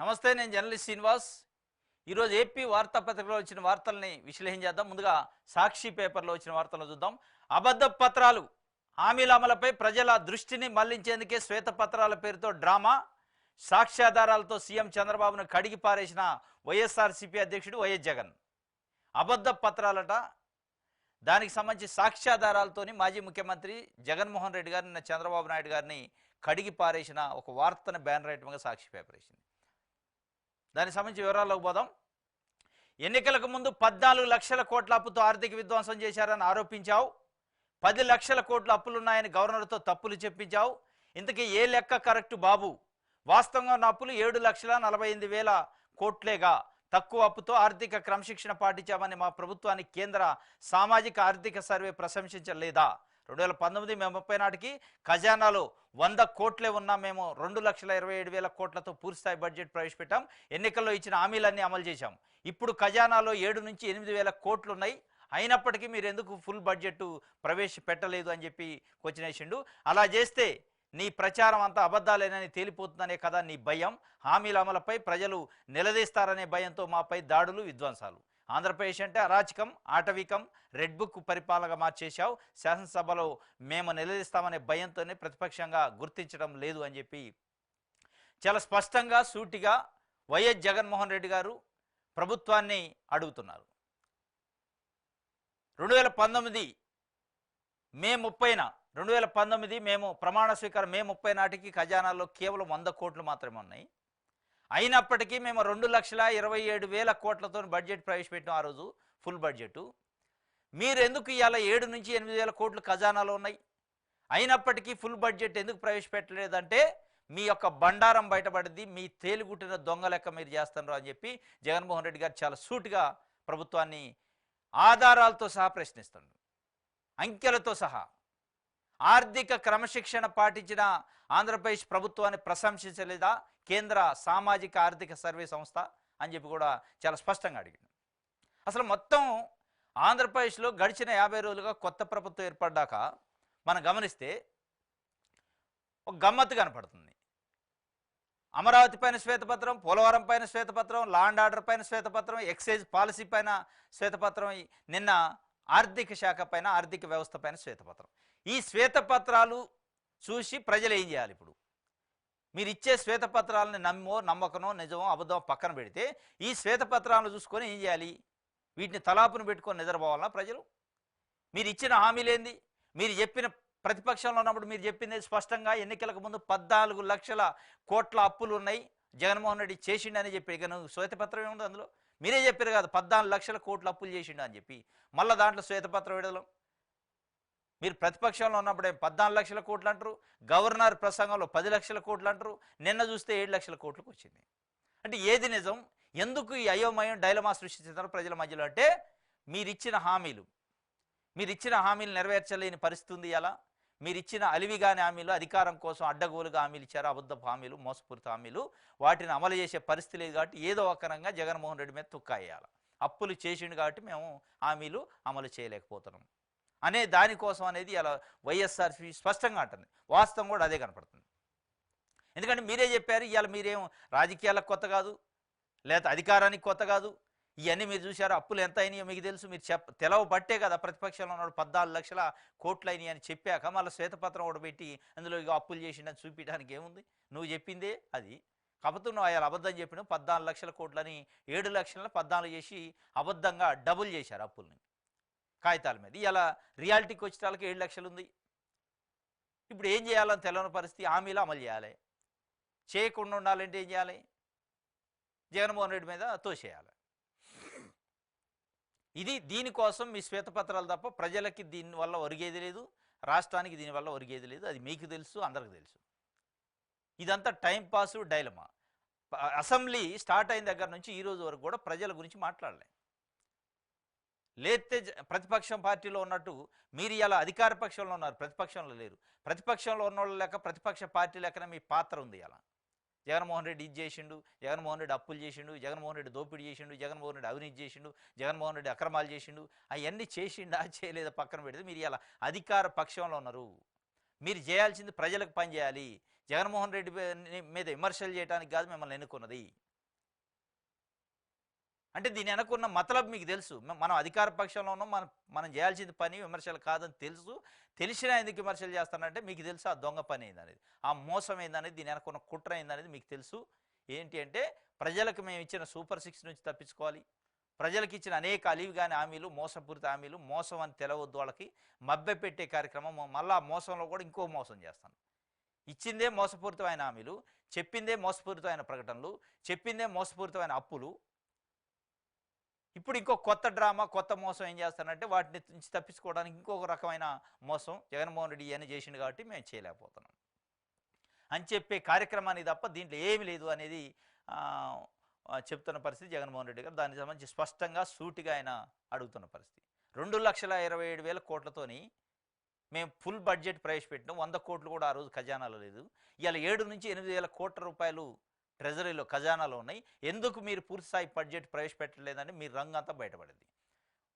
నమస్తే, నేను జర్నలిస్ట్ శ్రీనివాస్. ఈరోజు ఏపీ వార్తాపత్రికలో వచ్చిన వార్తల్ని విశ్లేషించేద్దాం. ముందుగా సాక్షి పేపర్లో వచ్చిన వార్తలను చూద్దాం. అబద్ధ పత్రాలు, హామీల అమలుపై ప్రజల దృష్టిని మళ్లించేందుకే శ్వేతపత్రాల పేరుతో డ్రామా. సాక్ష్యాధారాలతో సీఎం చంద్రబాబును కడిగి పారేసిన వైఎస్ఆర్సీపీ అధ్యక్షుడు వైఎస్ జగన్. అబద్ధ పత్రాలట. దానికి సంబంధించి సాక్ష్యాధారాలతోని మాజీ ముఖ్యమంత్రి జగన్మోహన్ రెడ్డి గారిని, నిన్న చంద్రబాబు నాయుడు గారిని కడిగి పారేసిన ఒక వార్తను బ్యానర్ ఐటమ్గా సాక్షి పేపర్ వేసింది. దానికి సంబంధించి వివరాల్లోకి పోదాం. ఎన్నికలకు ముందు 14 లక్షల కోట్ల అప్పుతో ఆర్థిక విధ్వంసం చేశారని ఆరోపించావు. 10 లక్షల కోట్ల అప్పులున్నాయని గవర్నర్తో తప్పులు చెప్పించావు. ఇంతకీ ఏ లెక్క కరెక్టు బాబు? వాస్తవంగా ఉన్న అప్పులు 7,48,000 కోట్లేగా. తక్కువ అప్పుతో ఆర్థిక క్రమశిక్షణ పాటించామని మా ప్రభుత్వానికి కేంద్ర సామాజిక ఆర్థిక సర్వే ప్రశంసించలేదా? 2019 మే 30 నాటికి ఖజానాలో 100 కోట్లే ఉన్నా మేము 2,27,000 కోట్లతో పూర్తిస్థాయి బడ్జెట్ ప్రవేశపెట్టాం. ఎన్నికల్లో ఇచ్చిన హామీలన్నీ అమలు చేశాం. ఇప్పుడు ఖజానాలో 7 నుంచి 8,000 కోట్లు ఉన్నాయి. అయినప్పటికీ మీరు ఎందుకు ఫుల్ బడ్జెట్ ప్రవేశపెట్టలేదు అని చెప్పి క్వశ్చన్ వేసిండు. అలా చేస్తే నీ ప్రచారం అంతా అబద్ధాలేనని తేలిపోతుందనే కదా నీ భయం. హామీల అమలుపై ప్రజలు నిలదీస్తారనే భయంతో మాపై దాడులు, విధ్వంసాలు. ఆంధ్రప్రదేశ్ అంటే అరాచకం, ఆటవికం, రెడ్ బుక్ పరిపాలనగా మార్చేశావు. శాసనసభలో మేము నిలదీస్తామనే భయంతోనే ప్రతిపక్షంగా గుర్తించడం లేదు అని చెప్పి చాలా స్పష్టంగా, సూటిగా వైఎస్ జగన్మోహన్ రెడ్డి గారు ప్రభుత్వాన్ని అడుగుతున్నారు. 2019 మే 30న 2019 మేము ప్రమాణ స్వీకారం మే 30 నాటికి ఖజానాలో కేవలం 100 కోట్లు మాత్రమే ఉన్నాయి. అయినప్పటికీ మేము 2,27,000 కోట్లతో బడ్జెట్ ప్రవేశపెట్టాం. ఆ రోజు ఫుల్ బడ్జెట్. మీరు ఎందుకు ఇవాళ 7 నుంచి 8,000 కోట్లు ఖజానాలో ఉన్నాయి? అయినప్పటికీ ఫుల్ బడ్జెట్ ఎందుకు ప్రవేశపెట్టలేదంటే మీ యొక్క బండారం బయటపడింది, మీ తేలిగుట్టిన దొంగ లెక్క మీరు చేస్తున్నారు అని చెప్పి జగన్మోహన్ రెడ్డి గారు చాలా సూటిగా ప్రభుత్వాన్ని ఆధారాలతో సహా ప్రశ్నిస్తున్నాడు, అంకెలతో సహా. ఆర్థిక క్రమశిక్షణ పాటించిన ఆంధ్రప్రదేశ్ ప్రభుత్వాన్ని ప్రశంసించలేదా కేంద్ర సామాజిక ఆర్థిక సర్వే సంస్థ అని చెప్పి కూడా చాలా స్పష్టంగా అడిగింది. అసలు మొత్తం ఆంధ్రప్రదేశ్లో గడిచిన 50 రోజులుగా కొత్త ప్రభుత్వం ఏర్పడ్డాక మనం గమనిస్తే ఒక గమ్మత్తు కనపడుతుంది. అమరావతి పైన శ్వేతపత్రం, పోలవరం పైన శ్వేతపత్రం, లా అండ్ ఆర్డర్ పైన శ్వేతపత్రం, ఎక్సైజ్ పాలసీ పైన శ్వేతపత్రం, నిన్న ఆర్థిక శాఖ పైన, ఆర్థిక వ్యవస్థ పైన శ్వేతపత్రం. ఈ శ్వేతపత్రాలు చూసి ప్రజలు ఏం చేయాలి? ఇప్పుడు మీరు ఇచ్చే శ్వేతపత్రాలని నమ్మకనో నిజమో అబద్ధమో పక్కన పెడితే ఈ శ్వేతపత్రాలను చూసుకొని ఏం చేయాలి? వీటిని తలాపును పెట్టుకొని నిద్రపోవాలన్నా ప్రజలు? మీరు ఇచ్చిన హామీలేంది? మీరు చెప్పిన ప్రతిపక్షంలో ఉన్నప్పుడు మీరు చెప్పింది స్పష్టంగా ఎన్నికలకు ముందు 14 లక్షల కోట్ల అప్పులు ఉన్నాయి, జగన్మోహన్ రెడ్డి చేసిండని చెప్పి. ఇక నువ్వు శ్వేతపత్రం ఏముంది అందులో? మీరే చెప్పారు కదా 14 లక్షల కోట్ల అప్పులు చేసిండు అని చెప్పి. మళ్ళీ దాంట్లో శ్వేతపత్రం విడదలం. మీరు ప్రతిపక్షంలో ఉన్నప్పుడే 14 లక్షల కోట్లు అంటారు, గవర్నర్ ప్రసంగంలో 10 లక్షల కోట్లు అంటారు, నిన్న చూస్తే 7 లక్షల కోట్లకు వచ్చింది. అంటే ఏది నిజం? ఎందుకు ఈ అయోమయం, డైలమా సృష్టిస్తున్నారు ప్రజల మధ్యలో? అంటే మీరిచ్చిన హామీలు నెరవేర్చలేని పరిస్థితి ఉంది. ఎలా మీరిచ్చిన అలివిగాని హామీలు, అధికారం కోసం అడ్డగోలుగా హామీలు ఇచ్చారు, అబద్ధ హామీలు, మోసపూరిత హామీలు. వాటిని అమలు చేసే పరిస్థితి లేదు కాబట్టి ఏదో ఒక రకంగా జగన్మోహన్ రెడ్డి మీద తుక్కాయాలి. అప్పులు చేసిండు కాబట్టి మేము హామీలు అమలు చేయలేకపోతున్నాం అనే దానికోసం అనేది అలా వైఎస్ఆర్సీ స్పష్టంగా అంటుంది. వాస్తవం కూడా అదే కనపడుతుంది. ఎందుకంటే మీరే చెప్పారు, ఇవాళ మీరేం రాజకీయాలకు కొత్త కాదు, లేదా అధికారానికి కొత్త కాదు. ఇవన్నీ మీరు చూశారు. అప్పులు ఎంత అయినాయో మీకు తెలుసు. మీరు తెలవ పట్టే కదా ప్రతిపక్షంలో ఉన్నాడు 14 లక్షల కోట్లు అయినాయి అని చెప్పాక మళ్ళీ శ్వేతపత్రం కూడా పెట్టి అందులో ఇక అప్పులు చేసిండని చూపించడానికి ఏముంది? నువ్వు చెప్పిందే అది. కాకపోతే నువ్వు అయ్యాలి అబద్ధం చెప్పిన 14 లక్షల కోట్లని 7 లక్షలను 14 చేసి అబద్ధంగా డబుల్ చేశారు అప్పుల్ని కాగితాల మీద. ఇలా రియాలిటీకి వచ్చే వాళ్ళకి 7 లక్షలు ఉంది. ఇప్పుడు ఏం చేయాలని తెలియని పరిస్థితి. హామీలు అమలు చేయాలి. చేయకుండా ఉండాలంటే ఏం చేయాలి? జగన్మోహన్ రెడ్డి మీద తోసేయాలి. దీనికోసం మీ శ్వేతపత్రాలు తప్ప ప్రజలకి దీనివల్ల ఒరిగేది లేదు, రాష్ట్రానికి దీనివల్ల ఒరిగేది లేదు. అది మీకు తెలుసు, అందరికి తెలుసు. ఇదంతా టైంపాసు, డైలమా. అసెంబ్లీ స్టార్ట్ అయిన దగ్గర నుంచి ఈ రోజు వరకు కూడా ప్రజల గురించి మాట్లాడలే. లేతే ప్రతిపక్షం పార్టీలో ఉన్నట్టు మీరు ఇలా అధికార పక్షంలో ఉన్నారు, ప్రతిపక్షంలో లేరు. ప్రతిపక్షంలో ఉన్న వాళ్ళు లెక్క, ప్రతిపక్ష పార్టీ లెక్కన మీ పాత్ర ఉంది. ఇలా జగన్మోహన్ రెడ్డి ఇది చేసిండు, జగన్మోహన్ రెడ్డి అప్పులు చేసిండు, జగన్మోహన్ రెడ్డి దోపిడీ చేసిండు, జగన్మోహన్ రెడ్డి అవినీతి చేసిండు, జగన్మోహన్ రెడ్డి అక్రమాలు చేసిండు, అవన్నీ చేసిండా చేయలేదా పక్కన పెడితే మీరు ఇలా అధికార పక్షంలో ఉన్నారు. మీరు చేయాల్సింది ప్రజలకు పని చేయాలి. జగన్మోహన్ రెడ్డి మీద విమర్శలు చేయడానికి కాదు మిమ్మల్ని ఎన్నుకున్నది. అంటే దీని వెనకున్న మతలబ్ మీకు తెలుసు. మనం అధికార పక్షంలో ఉన్నాం, మనం చేయాల్సింది పని విమర్శలు కాదని తెలుసు. తెలిసినా ఎందుకు విమర్శలు చేస్తానంటే మీకు తెలుసు ఆ దొంగ పని ఏందనేది, ఆ మోసం ఏందనేది, దీని వెనకున్న కుట్ర ఏందనేది మీకు తెలుసు. ఏంటి అంటే ప్రజలకు మేము ఇచ్చిన సూపర్ 6 నుంచి తప్పించుకోవాలి, ప్రజలకు ఇచ్చిన అనేక అలివిగాని హామీలు, మోసపూరిత హామీలు, మోసం అని తెలవద్దు వాళ్ళకి, మభ్యపెట్టే కార్యక్రమం, మళ్ళీ ఆ మోసంలో కూడా ఇంకో మోసం చేస్తాను. ఇచ్చిందే మోసపూరితమైన హామీలు, చెప్పిందే మోసపూరితమైన ప్రకటనలు, చెప్పిందే మోసపూరితమైన అప్పులు. ఇప్పుడు ఇంకో కొత్త డ్రామా, కొత్త మోసం ఏం చేస్తానంటే వాటిని నుంచి తప్పించుకోవడానికి ఇంకొక రకమైన మోసం జగన్మోహన్ రెడ్డి ఇవన్నీ చేసిండు కాబట్టి మేము చేయలేకపోతున్నాం అని చెప్పే కార్యక్రమాన్ని తప్ప దీంట్లో ఏమి లేదు అనేది చెప్తున్న పరిస్థితి జగన్మోహన్ రెడ్డి గారు. దానికి సంబంధించి స్పష్టంగా సూటిగా ఆయన అడుగుతున్న పరిస్థితి. 2,27,7,000 కోట్లతోని మేము ఫుల్ బడ్జెట్ ప్రవేశపెట్టినాం. 100 కోట్లు కూడా ఆ రోజు ఖజానాలో లేదు. ఇవాళ 7 నుంచి 8,000 కోట్ల రూపాయలు ట్రెజరీలో ఖజానాలో ఉన్నాయి. ఎందుకు మీరు పూర్తిస్థాయి బడ్జెట్ ప్రవేశపెట్టలేదని మీ రంగు అంతా బయటపడింది.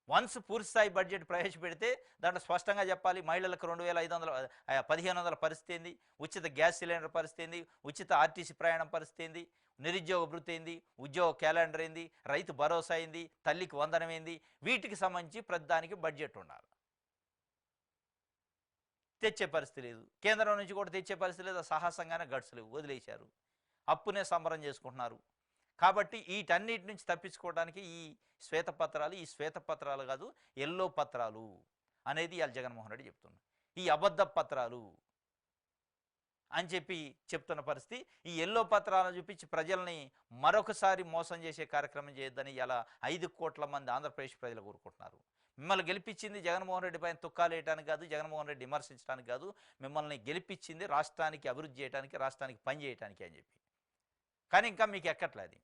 వన్స్ పూర్తిస్థాయి బడ్జెట్ ప్రవేశపెడితే దాంట్లో స్పష్టంగా చెప్పాలి, మహిళలకు 2,500 1,500 పరిస్థితి ఏంది, ఉచిత గ్యాస్ సిలిండర్ పరిస్థితి ఏంది, ఉచిత ఆర్టీసీ ప్రయాణం పరిస్థితి ఏంది, నిరుద్యోగ భృతి ఏంది, ఉద్యోగ క్యాలెండర్ ఏంది, రైతు భరోసా ఏంది, తల్లికి వందనం ఏంది, వీటికి సంబంధించి ప్రతిదానికి బడ్జెట్ ఉండాలి. తెచ్చే పరిస్థితి లేదు. కేంద్రం నుంచి కూడా తెచ్చే పరిస్థితి లేదు. సాహసంగానే గడుసు లేవు, వదిలేశారు. అప్పునే సంబరం చేసుకుంటున్నారు. కాబట్టి వీటన్నిటి నుంచి తప్పించుకోవడానికి ఈ శ్వేతపత్రాలు, ఈ శ్వేతపత్రాలు కాదు ఎల్లో పత్రాలు అనేది ఇవాళ జగన్మోహన్ రెడ్డి చెప్తున్నారు. ఈ అబద్ధ పత్రాలు అని చెప్పి చెప్తున్న పరిస్థితి. ఈ ఎల్లో పత్రాలను చూపించి ప్రజల్ని మరొకసారి మోసం చేసే కార్యక్రమం చేయొద్దని ఇలా 5 కోట్ల మంది ఆంధ్రప్రదేశ్ ప్రజలు కోరుకుంటున్నారు. మిమ్మల్ని గెలిపించింది జగన్మోహన్ రెడ్డి పైన తుక్కాలేయడానికి కాదు, జగన్మోహన్ రెడ్డి విమర్శించడానికి కాదు, మిమ్మల్ని గెలిపించింది రాష్ట్రానికి అభివృద్ధి చేయడానికి, రాష్ట్రానికి పని చేయడానికి అని చెప్పి. కానీ ఇంకా మీకు ఎక్కట్లేదు.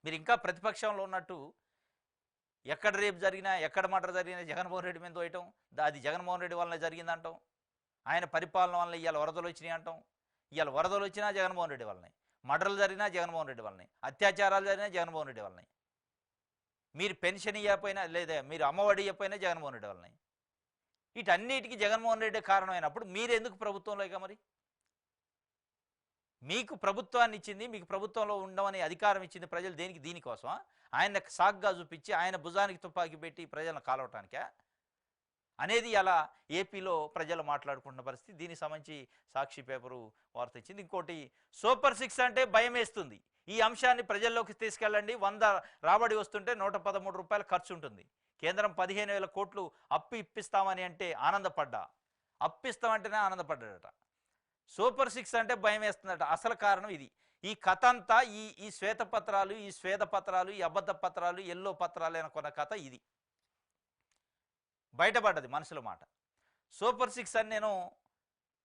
మీరు ఇంకా ప్రతిపక్షంలో ఉన్నట్టు ఎక్కడ రేపు జరిగినా, ఎక్కడ మర్డర్ జరిగినా జగన్మోహన్ రెడ్డి మీద తోయటం, అది జగన్మోహన్ రెడ్డి వల్లనే జరిగిందంటాం, ఆయన పరిపాలన వల్ల ఇవాళ వరదలు వచ్చినాయి అంటాం. ఇవాళ వరదలు వచ్చినా జగన్మోహన్ రెడ్డి వల్లనే, మర్డర్లు జరిగినా జగన్మోహన్ రెడ్డి వల్లనే, అత్యాచారాలు జరిగినా జగన్మోహన్ రెడ్డి వల్లనే, మీరు పెన్షన్ ఇవ్వకపోయినా లేదా మీరు అమ్మఒడి ఇవ్వకపోయినా జగన్మోహన్ రెడ్డి వల్లనే. వీటన్నిటికీ జగన్మోహన్ రెడ్డి కారణమైనప్పుడు మీరెందుకు ప్రభుత్వంలోక? మరి మీకు ప్రభుత్వాన్ని ఇచ్చింది, మీకు ప్రభుత్వంలో ఉండమని అధికారం ఇచ్చింది ప్రజలు దేనికి? దీనికోసమా? ఆయన సాగ్గా చూపించి ఆయన భుజానికి తుపాకీ పెట్టి ప్రజలను కాలవటానికా అనేది అలా ఏపీలో ప్రజలు మాట్లాడుకుంటున్న పరిస్థితి. దీనికి సంబంధించి సాక్షి పేపరు వార్త ఇచ్చింది. ఇంకోటి, సూపర్ 6 అంటే భయం వేస్తుంది. ఈ అంశాన్ని ప్రజల్లోకి తీసుకెళ్ళండి. 100 రాబడి వస్తుంటే 113 రూపాయలు ఖర్చు ఉంటుంది. కేంద్రం 15,000 కోట్లు అప్పు ఇప్పిస్తామని అంటే ఆనందపడ్డా, అప్పిస్తామంటేనే ఆనందపడ్డాడట. సూపర్ 6 అంటే భయం వేస్తుందట. అసలు కారణం ఇది. ఈ కథ అంతా ఈ శ్వేతపత్రాలు, ఈ శ్వేతపత్రాలు, ఈ అబద్ధ పత్రాలు, ఎల్లో పత్రాలు అనుకున్న కథ ఇది బయటపడ్డది మనసులో మాట. సూపర్ 6 అని నేను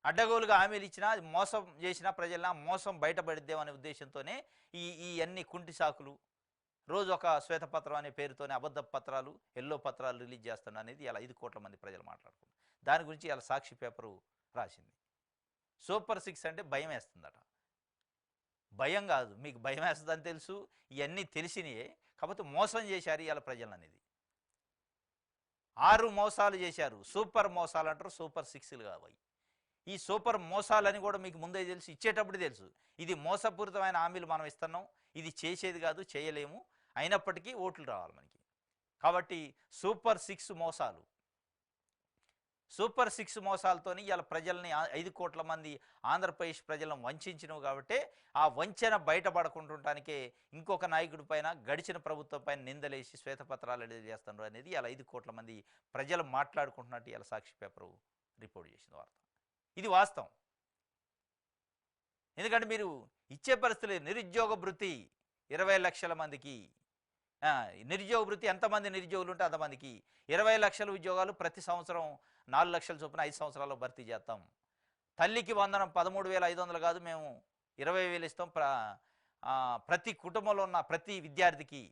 అడ్డగోలుగా హామీలు ఇచ్చినా, మోసం చేసిన ప్రజల మోసం బయటపడిద్దామనే ఉద్దేశంతోనే ఈ అన్ని కుంటి సాకులు, రోజు ఒక శ్వేతపత్రం అనే పేరుతోనే అబద్ధ పత్రాలు, ఎల్లో పత్రాలు రిలీజ్ చేస్తున్నా అనేది ఇలా 5 కోట్ల మంది ప్రజలు మాట్లాడుకున్నారు. దాని గురించి ఇలా సాక్షి పేపరు రాసింది. సూపర్ 6 అంటే భయం వేస్తుందట. భయం కాదు, మీకు భయం వేస్తుందని తెలుసు, ఇవన్నీ తెలిసినయే, కాకపోతే మోసం చేశారు ఇవాళ ప్రజలు అనేది. 6 మోసాలు చేశారు. సూపర్ మోసాలు అంటారు, సూపర్ 6లు కావాలి. ఈ సూపర్ మోసాలని కూడా మీకు ముందే తెలుసు, ఇచ్చేటప్పుడు తెలుసు. ఇది మోసపూరితమైన హామీలు మనం ఇస్తున్నాం, ఇది చేసేది కాదు, చేయలేము, అయినప్పటికీ ఓట్లు రావాలి మనకి. కాబట్టి సూపర్ 6 మోసాలు, సూపర్ 6 మోసాలతోని ఇవాళ ప్రజల్ని 5 కోట్ల మంది ఆంధ్రప్రదేశ్ ప్రజలను వంచినవు. కాబట్టి ఆ వంచన బయటపడకుంటుంటానికే ఇంకొక నాయకుడి పైన, గడిచిన ప్రభుత్వం పైన నిందలేసి శ్వేతపత్రాలు చేస్తున్నారు అనేది ఇలా 5 కోట్ల మంది ప్రజలు మాట్లాడుకుంటున్నట్టు ఇలా సాక్షి పేపరు రిపోర్ట్ చేసిన వార్త. ఇది వాస్తవం. ఎందుకంటే మీరు ఇచ్చే పరిస్థితులు, నిరుద్యోగ భృతి 20 లక్షల మందికి, నిరుద్యోగ భృతి ఎంతమంది నిరుద్యోగులు ఉంటే అంతమందికి 20 లక్షల ఉద్యోగాలు ప్రతి సంవత్సరం 4 లక్షల చొప్పున 5 సంవత్సరాల్లో భర్తీ చేస్తాం. తల్లికి వందనం 13,500 కాదు, మేము 20,000 ఇస్తాం. ప్రతి కుటుంబంలో ఉన్న ప్రతి విద్యార్థికి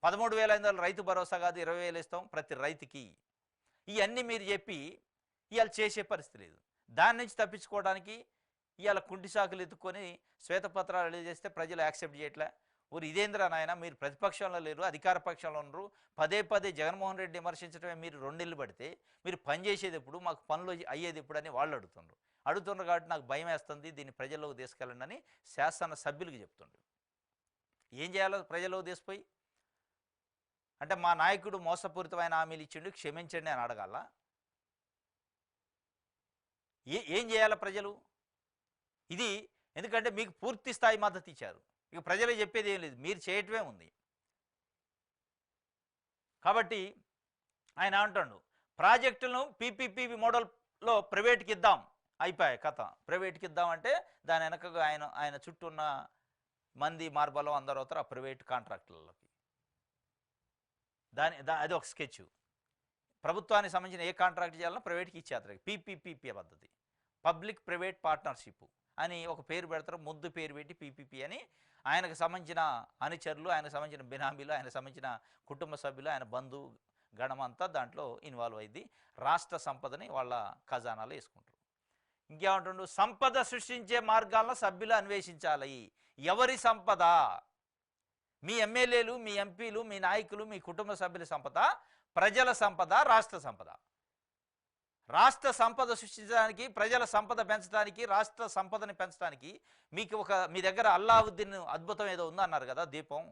13,500 రైతు భరోసా కాదు, 20,000 ఇస్తాం ప్రతి రైతుకి. ఇవన్నీ మీరు చెప్పి ఇవాళ చేసే పరిస్థితి లేదు. దాని నుంచి తప్పించుకోవడానికి ఇవాళ కుంటి సాకులు ఎత్తుక్కొని శ్వేతపత్రాలు రిలీజ్ చేస్తే ప్రజలు యాక్సెప్ట్ చేయట్లే. ఊరు ఇదేంద్రా నాయన, మీరు ప్రతిపక్షంలో లేరు, అధికార పక్షంలో ఉన్నారు, పదే పదే జగన్మోహన్ రెడ్డి విమర్శించడమే మీరు 2 నెలలు పడితే మీరు పని చేసేది ఎప్పుడు, మాకు పనులు అయ్యేది ఎప్పుడు అని వాళ్ళు అడుగుతున్నారు. అడుగుతున్నారు కాబట్టి నాకు భయం వేస్తుంది, దీన్ని ప్రజల్లోకి తీసుకెళ్ళండి అని శాసన సభ్యులకి చెప్తుండ్రు. ఏం చేయాలో ప్రజల్లోకి తీసిపోయి? అంటే మా నాయకుడు మోసపూరితమైన హామీలు ఇచ్చిండు, క్షమించండి అని అడగాల? ఏం చేయాలి ప్రజలు? ఇది ఎందుకంటే మీకు పూర్తి స్థాయి మద్దతు ఇచ్చారు, ఇక ప్రజలకు చెప్పేది ఏం లేదు, మీరు చేయటమే ఉంది. కాబట్టి ఆయన అంటాడు ప్రాజెక్టులను పీపీపీ మోడల్లో ప్రైవేట్కి ఇద్దాం, అయిపోయాయి కథ. ప్రైవేట్కి ఇద్దామంటే దాని వెనక ఆయన చుట్టూ ఉన్న మంది మార్బలం అందరూ అవుతారు ఆ ప్రైవేట్ కాంట్రాక్టులలోకి. అది ఒక స్కెచ్. ప్రభుత్వానికి సంబంధించిన ఏ కాంట్రాక్ట్ చేయాలన్నా ప్రైవేట్కి ఇచ్చేస్తారు. పీపీపీ పద్ధతి, పబ్లిక్ ప్రైవేట్ పార్ట్నర్షిప్ అని ఒక పేరు పెడతారు, ముద్దు పేరు పెట్టి పీపీపీ అని. ఆయనకు సంబంధించిన అనుచరులు, ఆయనకు సంబంధించిన బినామీలు, ఆయనకు సంబంధించిన కుటుంబ సభ్యులు, ఆయన బంధు గణమంతా దాంట్లో ఇన్వాల్వ్ అయింది. రాష్ట్ర సంపదని వాళ్ళ ఖజానాలో వేసుకుంటారు. ఇంకేమంటుండు? సంపద సృష్టించే మార్గాలను సభ్యులు అన్వేషించాలి. ఎవరి సంపద? మీ ఎమ్మెల్యేలు, మీ ఎంపీలు, మీ నాయకులు, మీ కుటుంబ సభ్యుల సంపద, ప్రజల సంపద, రాష్ట్ర సంపద. రాష్ట్ర సంపద సృష్టించడానికి, ప్రజల సంపద పెంచడానికి, రాష్ట్ర సంపదని పెంచడానికి మీకు మీ దగ్గర అల్లావుద్దీన్ అద్భుతం ఏదో ఉందన్నారు కదా, దీపం.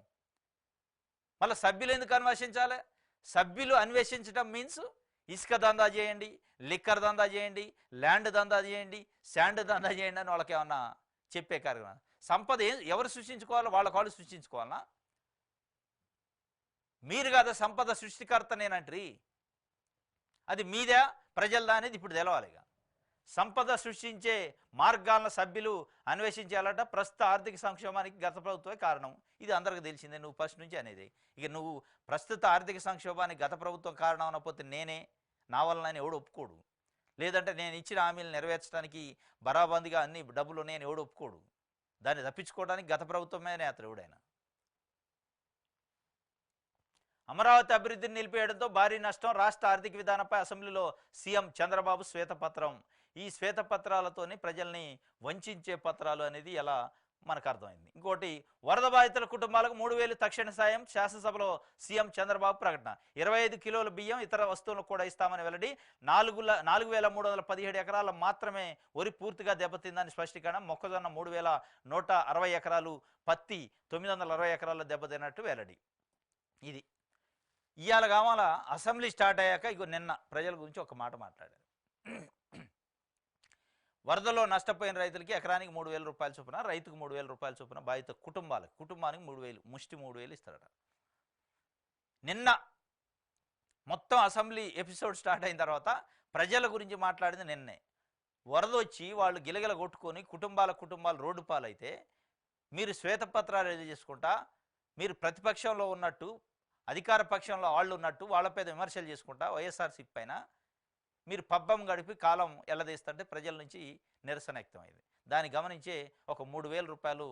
మళ్ళీ సభ్యులు ఎందుకు అన్వేషించాలి? సభ్యులు అన్వేషించడం మీన్స్ ఇసుక దందా చేయండి, లిక్కర్ దందా చేయండి, ల్యాండ్ దందా చేయండి, శాండ్ దందా చేయండి అని వాళ్ళకి ఏమన్నా చెప్పే కార్యక్రమం. సంపద ఎవరు సృష్టించుకోవాలో వాళ్ళు సృష్టించుకోవాలన్నా? మీరు కదా సంపద సృష్టికర్త నేనంటారు. అది మీదే ప్రజలదా అనేది ఇప్పుడు తెలవాలిగా. సంపద సృష్టించే మార్గాలను సభ్యులు అన్వేషించాలట. ప్రస్తుత ఆర్థిక సంక్షోభానికి గత ప్రభుత్వమే కారణం, ఇది అందరికీ తెలిసిందే, నువ్వు ఫస్ట్ నుంచి అనేది. ఇక నువ్వు ప్రస్తుత ఆర్థిక సంక్షోభానికి గత ప్రభుత్వం కారణం అనకపోతే నా వలన ఎవడు ఒప్పుకోడు. లేదంటే నేను ఇచ్చిన హామీలు నెరవేర్చడానికి బరాబందిగా అన్ని డబ్బులు నేను ఎవడు ఒప్పుకోడు. దాన్ని తప్పించుకోవడానికి గత ప్రభుత్వమే అతడు ఎవడైనా. అమరావతి అభివృద్ధిని నిలిపేయడంతో భారీ నష్టం, రాష్ట్ర ఆర్థిక విధానంపై అసెంబ్లీలో సీఎం చంద్రబాబు శ్వేతపత్రం. ఈ శ్వేతపత్రాలతోని ప్రజల్ని వంచే పత్రాలు అనేది ఎలా మనకు అర్థమైంది. ఇంకోటి, వరద బాధితుల కుటుంబాలకు 3,000 తక్షణ సాయం, శాసనసభలో సీఎం చంద్రబాబు ప్రకటన. 25 కిలోల బియ్యం, ఇతర వస్తువులను కూడా ఇస్తామని వెల్లడి. 4,317 ఎకరాలు మాత్రమే వరి పూర్తిగా దెబ్బతిందని స్పష్టీకరణ. మొక్కజొన్న 3,160 ఎకరాలు, పత్తి 920 ఎకరాలు దెబ్బతిన్నట్టు వెల్లడి. ఇది ఇవాళ కావాల అసెంబ్లీ స్టార్ట్ అయ్యాక ఇగో నిన్న ప్రజల గురించి ఒక మాట మాట్లాడారు. వరదలో నష్టపోయిన రైతులకి ఎకరానికి 3,000 రూపాయల చొప్పున, రైతుకు 3,000 రూపాయల చొప్పున, బాధిత కుటుంబానికి 3,000, ముష్టి 3,000 ఇస్తారట. నిన్న మొత్తం అసెంబ్లీ ఎపిసోడ్ స్టార్ట్ అయిన తర్వాత ప్రజల గురించి మాట్లాడింది నిన్నే. వరద వచ్చి వాళ్ళు గిలగిల కొట్టుకొని కుటుంబాలు రోడ్డు పాలైతే మీరు శ్వేతపత్రాలు రిలీజ్ చేసుకుంటా, మీరు ప్రతిపక్షంలో ఉన్నట్టు, అధికార పక్షంలో వాళ్ళు ఉన్నట్టు వాళ్ళపై విమర్శలు చేసుకుంటా వైఎస్ఆర్సీపీ పైన మీరు పబ్బం గడిపి కాలం ఎల్లదీస్తుంటే ప్రజల నుంచి నిరసన వ్యక్తమైంది. దాన్ని గమనించే ఒక 3,000 రూపాయలు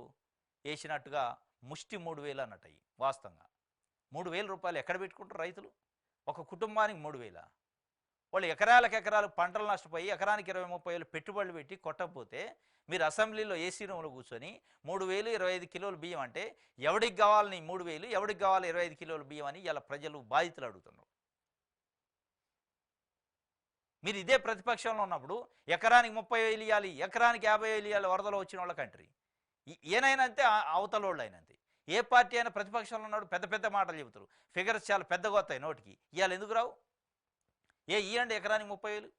వేసినట్టుగా ముష్టి 3,000 అన్నట్టు. వాస్తవంగా 3,000 రూపాయలు ఎక్కడ పెట్టుకుంటారు రైతులు? ఒక కుటుంబానికి 3,000. వాళ్ళు ఎకరాలు పంటలు నష్టపోయి ఎకరానికి 20-30 పెట్టుబడులు పెట్టి కొట్టకపోతే మీరు అసెంబ్లీలో ఏసీ రూమ్లో కూర్చొని 3,000, 25 కిలోల బియ్యం అంటే ఎవడికి కావాలని 3,000, ఎవడికి కావాలి 25 కిలోల బియ్యం అని ఇలా ప్రజలు బాధితులు అడుగుతున్నారు. మీరు ఇదే ప్రతిపక్షంలో ఉన్నప్పుడు ఎకరానికి 30,000 ఇవ్వాలి, ఎకరానికి 50,000 ఇవ్వాలి వరదలో వచ్చిన వాళ్ళ కంట్రీ. ఏనైనా అంతే, అవతల వాళ్ళు అయినంతే. ఏ పార్టీ అయినా ప్రతిపక్షంలో ఉన్నాడు పెద్ద మాటలు చెబుతారు, ఫిగర్స్ చాలా పెద్దగా వస్తాయి నోటికి. ఇవాళ ఎందుకు రావు? ఇవ్వండి ఎకరానికి 30,000.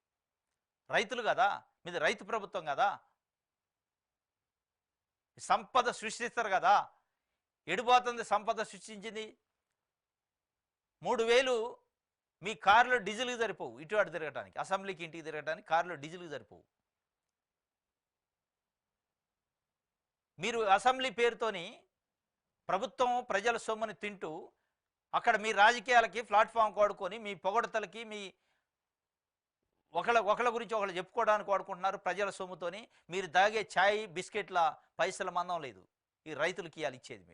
రైతులు కదా, మీది రైతు ప్రభుత్వం కదా, సంపద సృష్టిస్తారు కదా. ఎడిపోతుంది సంపద సృష్టించింది? 3,000 మీ కారులో డీజిల్కి సరిపోవు, ఇటు అటు తిరగటానికి, అసెంబ్లీకి ఇంటికి తిరగటానికి కారులో డీజిల్కి సరిపోవు. మీరు అసెంబ్లీ పేరుతోని ప్రభుత్వం ప్రజల సొమ్ముని తింటూ అక్కడ మీ రాజకీయాలకి ప్లాట్ఫామ్ వాడుకొని మీ పొగడతలకి మీ ఒకళ్ళ గురించి ఒకళ్ళు చెప్పుకోవడానికి వాడుకుంటున్నారు. ప్రజల సొమ్ముతోని మీరు దాగే ఛాయ్ బిస్కెట్ల పైసల మందం లేదు ఈ రైతులకి ఇవాళ ఇచ్చేది.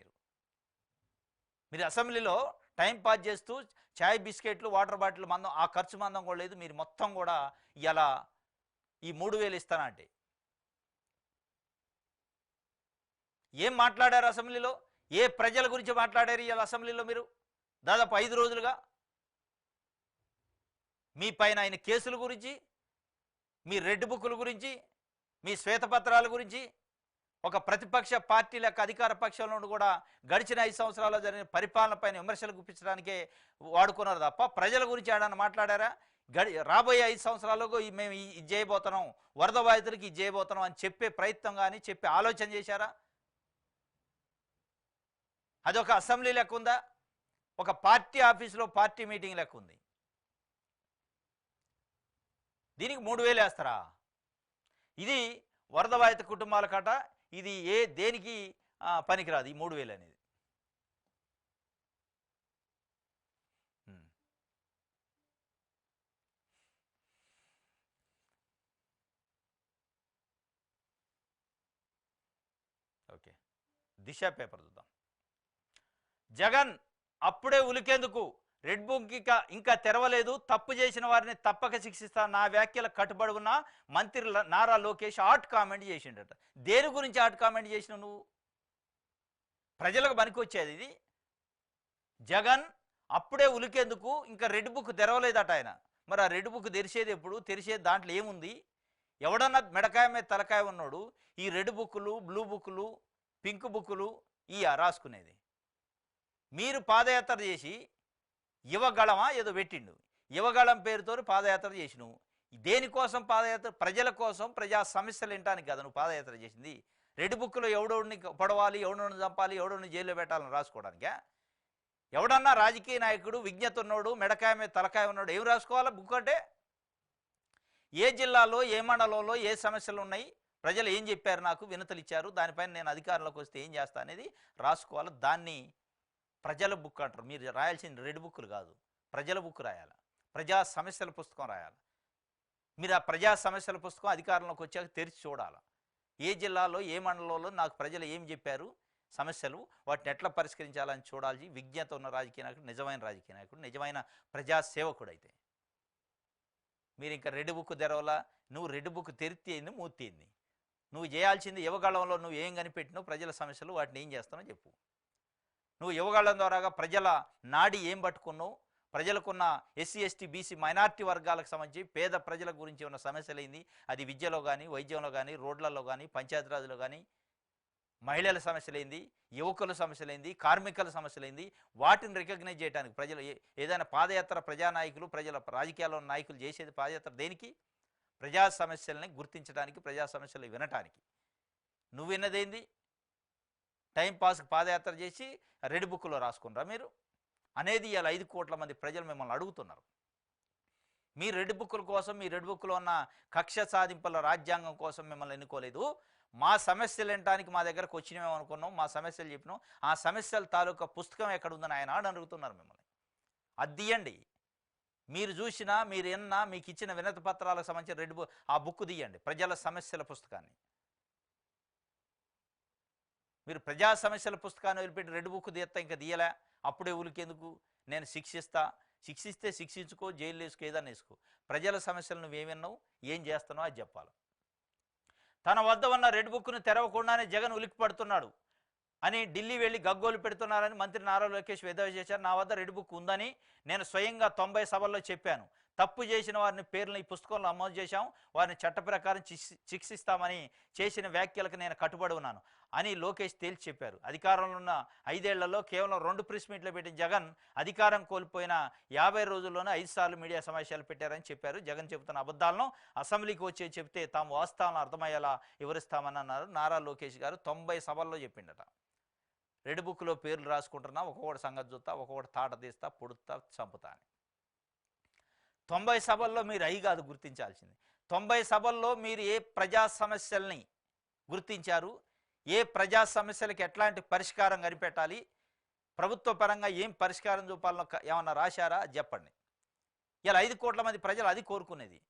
మీరు అసెంబ్లీలో టైం పాస్ చేస్తూ ఛాయ్ బిస్కెట్లు వాటర్ బాటిల్ మందం, ఆ ఖర్చు మందం కూడా లేదు. మీరు మొత్తం కూడా ఇలా ఈ 3,000 ఇస్తానంటే ఏం మాట్లాడారు అసెంబ్లీలో? ఏ ప్రజల గురించి మాట్లాడారు ఇవాళ అసెంబ్లీలో? మీరు దాదాపు 5 రోజులుగా మీ పైన అయిన కేసుల గురించి, మీ రెడ్ బుక్కుల గురించి, మీ శ్వేతపత్రాల గురించి ఒక ప్రతిపక్ష పార్టీ లెక్క అధికార పక్షంలో కూడా గడిచిన 5 సంవత్సరాల్లో జరిగిన పరిపాలనపైన విమర్శలు గుప్పించడానికే వాడుకున్నారు తప్ప ప్రజల గురించి ఏడన్నా మాట్లాడారా? రాబోయే 5 సంవత్సరాల్లో మేము ఇది చేయబోతున్నాం, వరద బాధితులకి ఇది చేయబోతున్నాం అని చెప్పే ప్రయత్నం కానీ చెప్పే ఆలోచన చేశారా? అదొక అసెంబ్లీ లెక్క ఉందా? ఒక పార్టీ ఆఫీసులో పార్టీ మీటింగ్ లెక్క ఉంది. దీనికి 3000 వేస్తారా? ఇది వరద బాధిత కుటుంబాల కట. ఇది దేనికి పనికిరాదు ఈ 3000 అనేది. ఓకే, దిశ పేపర్ చూద్దాం. జగన్ అప్పుడే ఉలికేందుకు, రెడ్ బుక్ ఇంకా తెరవలేదు, తప్పు చేసిన వారిని తప్పక శిక్షిస్తా, నా వ్యాఖ్యల కట్టుబడి ఉన్న మంత్రి నారా లోకేష్ హాట్ కామెంట్ చేసిండట. దేని గురించి హాట్ కామెంట్ చేసినావు నువ్వు? ప్రజలకు పనికొచ్చేది ఇది. జగన్ అప్పుడే ఉలికేందుకు, ఇంకా రెడ్ బుక్ తెరవలేదట ఆయన. మరి ఆ రెడ్ బుక్ తెరిచేది ఎప్పుడు? తెరిచేది దాంట్లో ఏముంది? ఎవడన్నా మెడకాయ మీద తలకాయ ఉన్నాడు ఈ రెడ్ బుక్కులు, బ్లూ బుక్కులు, పింక్ బుక్కులు రాసుకునేది? మీరు పాదయాత్ర చేసి యువగళమా ఏదో పెట్టిండు, యువగళం పేరుతో పాదయాత్ర చేసినావు. దేనికోసం పాదయాత్ర? ప్రజల కోసం, ప్రజా సమస్యలు వినటానికి కదా నువ్వు పాదయాత్ర చేసింది. రెడ్ బుక్లో ఎవడోడిని పొడవాలి, ఎవడోడిని చంపాలి, ఎవడోడిని జైల్లో పెట్టాలని రాసుకోవడానికే? ఎవడన్నా రాజకీయ నాయకుడు విజ్ఞత ఉన్నాడు, మెడకాయ మీద తలకాయ ఉన్నాడు ఏం రాసుకోవాలా బుక్ అంటే? ఏ జిల్లాలో, ఏ మండలంలో ఏ సమస్యలు ఉన్నాయి, ప్రజలు ఏం చెప్పారు, నాకు వినతులు ఇచ్చారు, దానిపైన నేను అధికారంలోకి వస్తే ఏం చేస్తా అనేది రాసుకోవాలి. దాన్ని ప్రజల బుక్ అంటారు. మీరు రాయాల్సింది రెడ్ బుక్కులు కాదు, ప్రజల బుక్ రాయాలి, ప్రజా సమస్యల పుస్తకం రాయాలి. మీరు ఆ ప్రజా సమస్యల పుస్తకం అధికారంలోకి వచ్చాక తెరిచి చూడాలి. ఏ జిల్లాలో, ఏ మండలంలో నాకు ప్రజలు ఏం చెప్పారు సమస్యలు, వాటిని ఎట్లా పరిష్కరించాలని చూడాలి. విజ్ఞత ఉన్న రాజకీయ నాయకుడు, నిజమైన రాజకీయ నాయకుడు, నిజమైన ప్రజాసేవకుడు అయితే. మీరు ఇంకా రెడ్ బుక్ తెరవలా? నువ్వు రెడ్ బుక్ తెరితేంది, మూతేంది? నువ్వు చేయాల్సింది యువగళంలో నువ్వు ఏం కనిపెట్టినావు, ప్రజల సమస్యలు, వాటిని ఏం చేస్తానో చెప్పు. నువ్వు యువగళం ద్వారాగా ప్రజల నాడి ఏం పట్టుకున్నావు, ప్రజలకున్న ఎస్సీ ఎస్టీ బీసీ మైనార్టీ వర్గాలకు సంబంధించి పేద ప్రజల గురించి ఉన్న సమస్యలు ఏంది, అది విద్యలో కానీ, వైద్యంలో కానీ, రోడ్లలో కానీ, పంచాయతీరాజ్లో కానీ, మహిళల సమస్యలు ఏంది, యువకుల సమస్యలు ఏంది, కార్మికుల సమస్యలు ఏంది, వాటిని రికగ్నైజ్ చేయడానికి ప్రజలు ఏదైనా పాదయాత్ర ప్రజానాయకులు, ప్రజల రాజకీయాల్లో నాయకులు చేసేది పాదయాత్ర దేనికి? ప్రజా సమస్యల్ని గుర్తించడానికి, ప్రజా సమస్యలు వినటానికి. నువ్వు విన్నదేంది? టైంపాస్కి పాదయాత్ర చేసి రెడ్ బుక్లో రాసుకున్నారా మీరు అనేది? ఇలా 5 కోట్ల మంది ప్రజలు మిమ్మల్ని అడుగుతున్నారు. మీ రెడ్ బుక్కుల కోసం, మీ రెడ్ బుక్లో ఉన్న కక్ష సాధింపుల రాజ్యాంగం కోసం మిమ్మల్ని ఎన్నుకోలేదు. మా సమస్యలు వినటానికి మా దగ్గరకు వచ్చినామేమో అనుకున్నాం, మా సమస్యలు చెప్పినాం, ఆ సమస్యల తాలూకా పుస్తకం ఎక్కడుందని ఆయన అడుగుతున్నారు మిమ్మల్ని. అది తీయండి. మీరు చూసినా, మీరు విన్నా, మీకు ఇచ్చిన వినతి పత్రాలకు సంబంధించిన ఆ బుక్ తీయండి, ప్రజల సమస్యల పుస్తకాన్ని. మీరు ప్రజా సమస్యల పుస్తకాన్ని వదిలిపెట్టి రెడ్ బుక్ తీస్తా ఇంకా తీయలే, అప్పుడే ఉలికేందుకు, నేను శిక్షిస్తే శిక్షించుకో, జైలు వేసుకో, ఏదన్నా వేసుకో, ప్రజల సమస్యలు నువ్వేమన్నావు, ఏం చేస్తున్నావు అది చెప్పాలి. తన వద్ద ఉన్న రెడ్ బుక్ను తెరవకుండానే జగన్ ఉలికి పడుతున్నాడు అని ఢిల్లీ వెళ్ళి గగ్గోలు పెడుతున్నారని మంత్రి నారా లోకేష్ ఎద్దేవా చేశారు. నా వద్ద రెడ్ బుక్ ఉందని నేను స్వయంగా 90 సభల్లో చెప్పాను. తప్పు చేసిన వారిని పేర్లను ఈ పుస్తకంలో నమోదు చేశాం, వారిని చట్ట ప్రకారం శిక్షిస్తామని చేసిన వ్యాఖ్యలకు నేను కట్టుబడి ఉన్నాను అని లోకేష్ తేల్చి చెప్పారు. అధికారంలో ఉన్న 5 ఏళ్లలో కేవలం 2 ప్రెస్ మీట్లు పెట్టిన జగన్ అధికారం కోల్పోయిన 50 రోజుల్లోనే 5 సార్లు మీడియా సమావేశాలు పెట్టారని చెప్పారు. జగన్ చెబుతున్న అబద్ధాలను అసెంబ్లీకి వచ్చి చెప్తే తాము వాస్తవాలను అర్థమయ్యేలా వివరిస్తామని అన్నారు. నారా లోకేష్ గారు 90 సభల్లో చెప్పిండట. రెడ్ బుక్లో పేర్లు రాసుకుంటున్నా, ఒక్కొక్కటి సంగతి చూస్తా, ఒక్కొక్కటి తాట తీస్తా, పొడుస్తా, చంపుతా అని. 90 సభల్లో మీరు అయి కాదు గుర్తించాల్సింది. 90 సభల్లో మీరు ఏ ప్రజా సమస్యల్ని గుర్తించారు, ఏ ప్రజా సమస్యలకి ఎట్లాంటి పరిష్కారం కనిపెట్టాలి, ప్రభుత్వ పరంగా ఏం పరిష్కారం చూపాలనో ఏమన్నా రాశారా చెప్పండి. ఇలా 5 కోట్ల మంది ప్రజలు అది కోరుకునేది.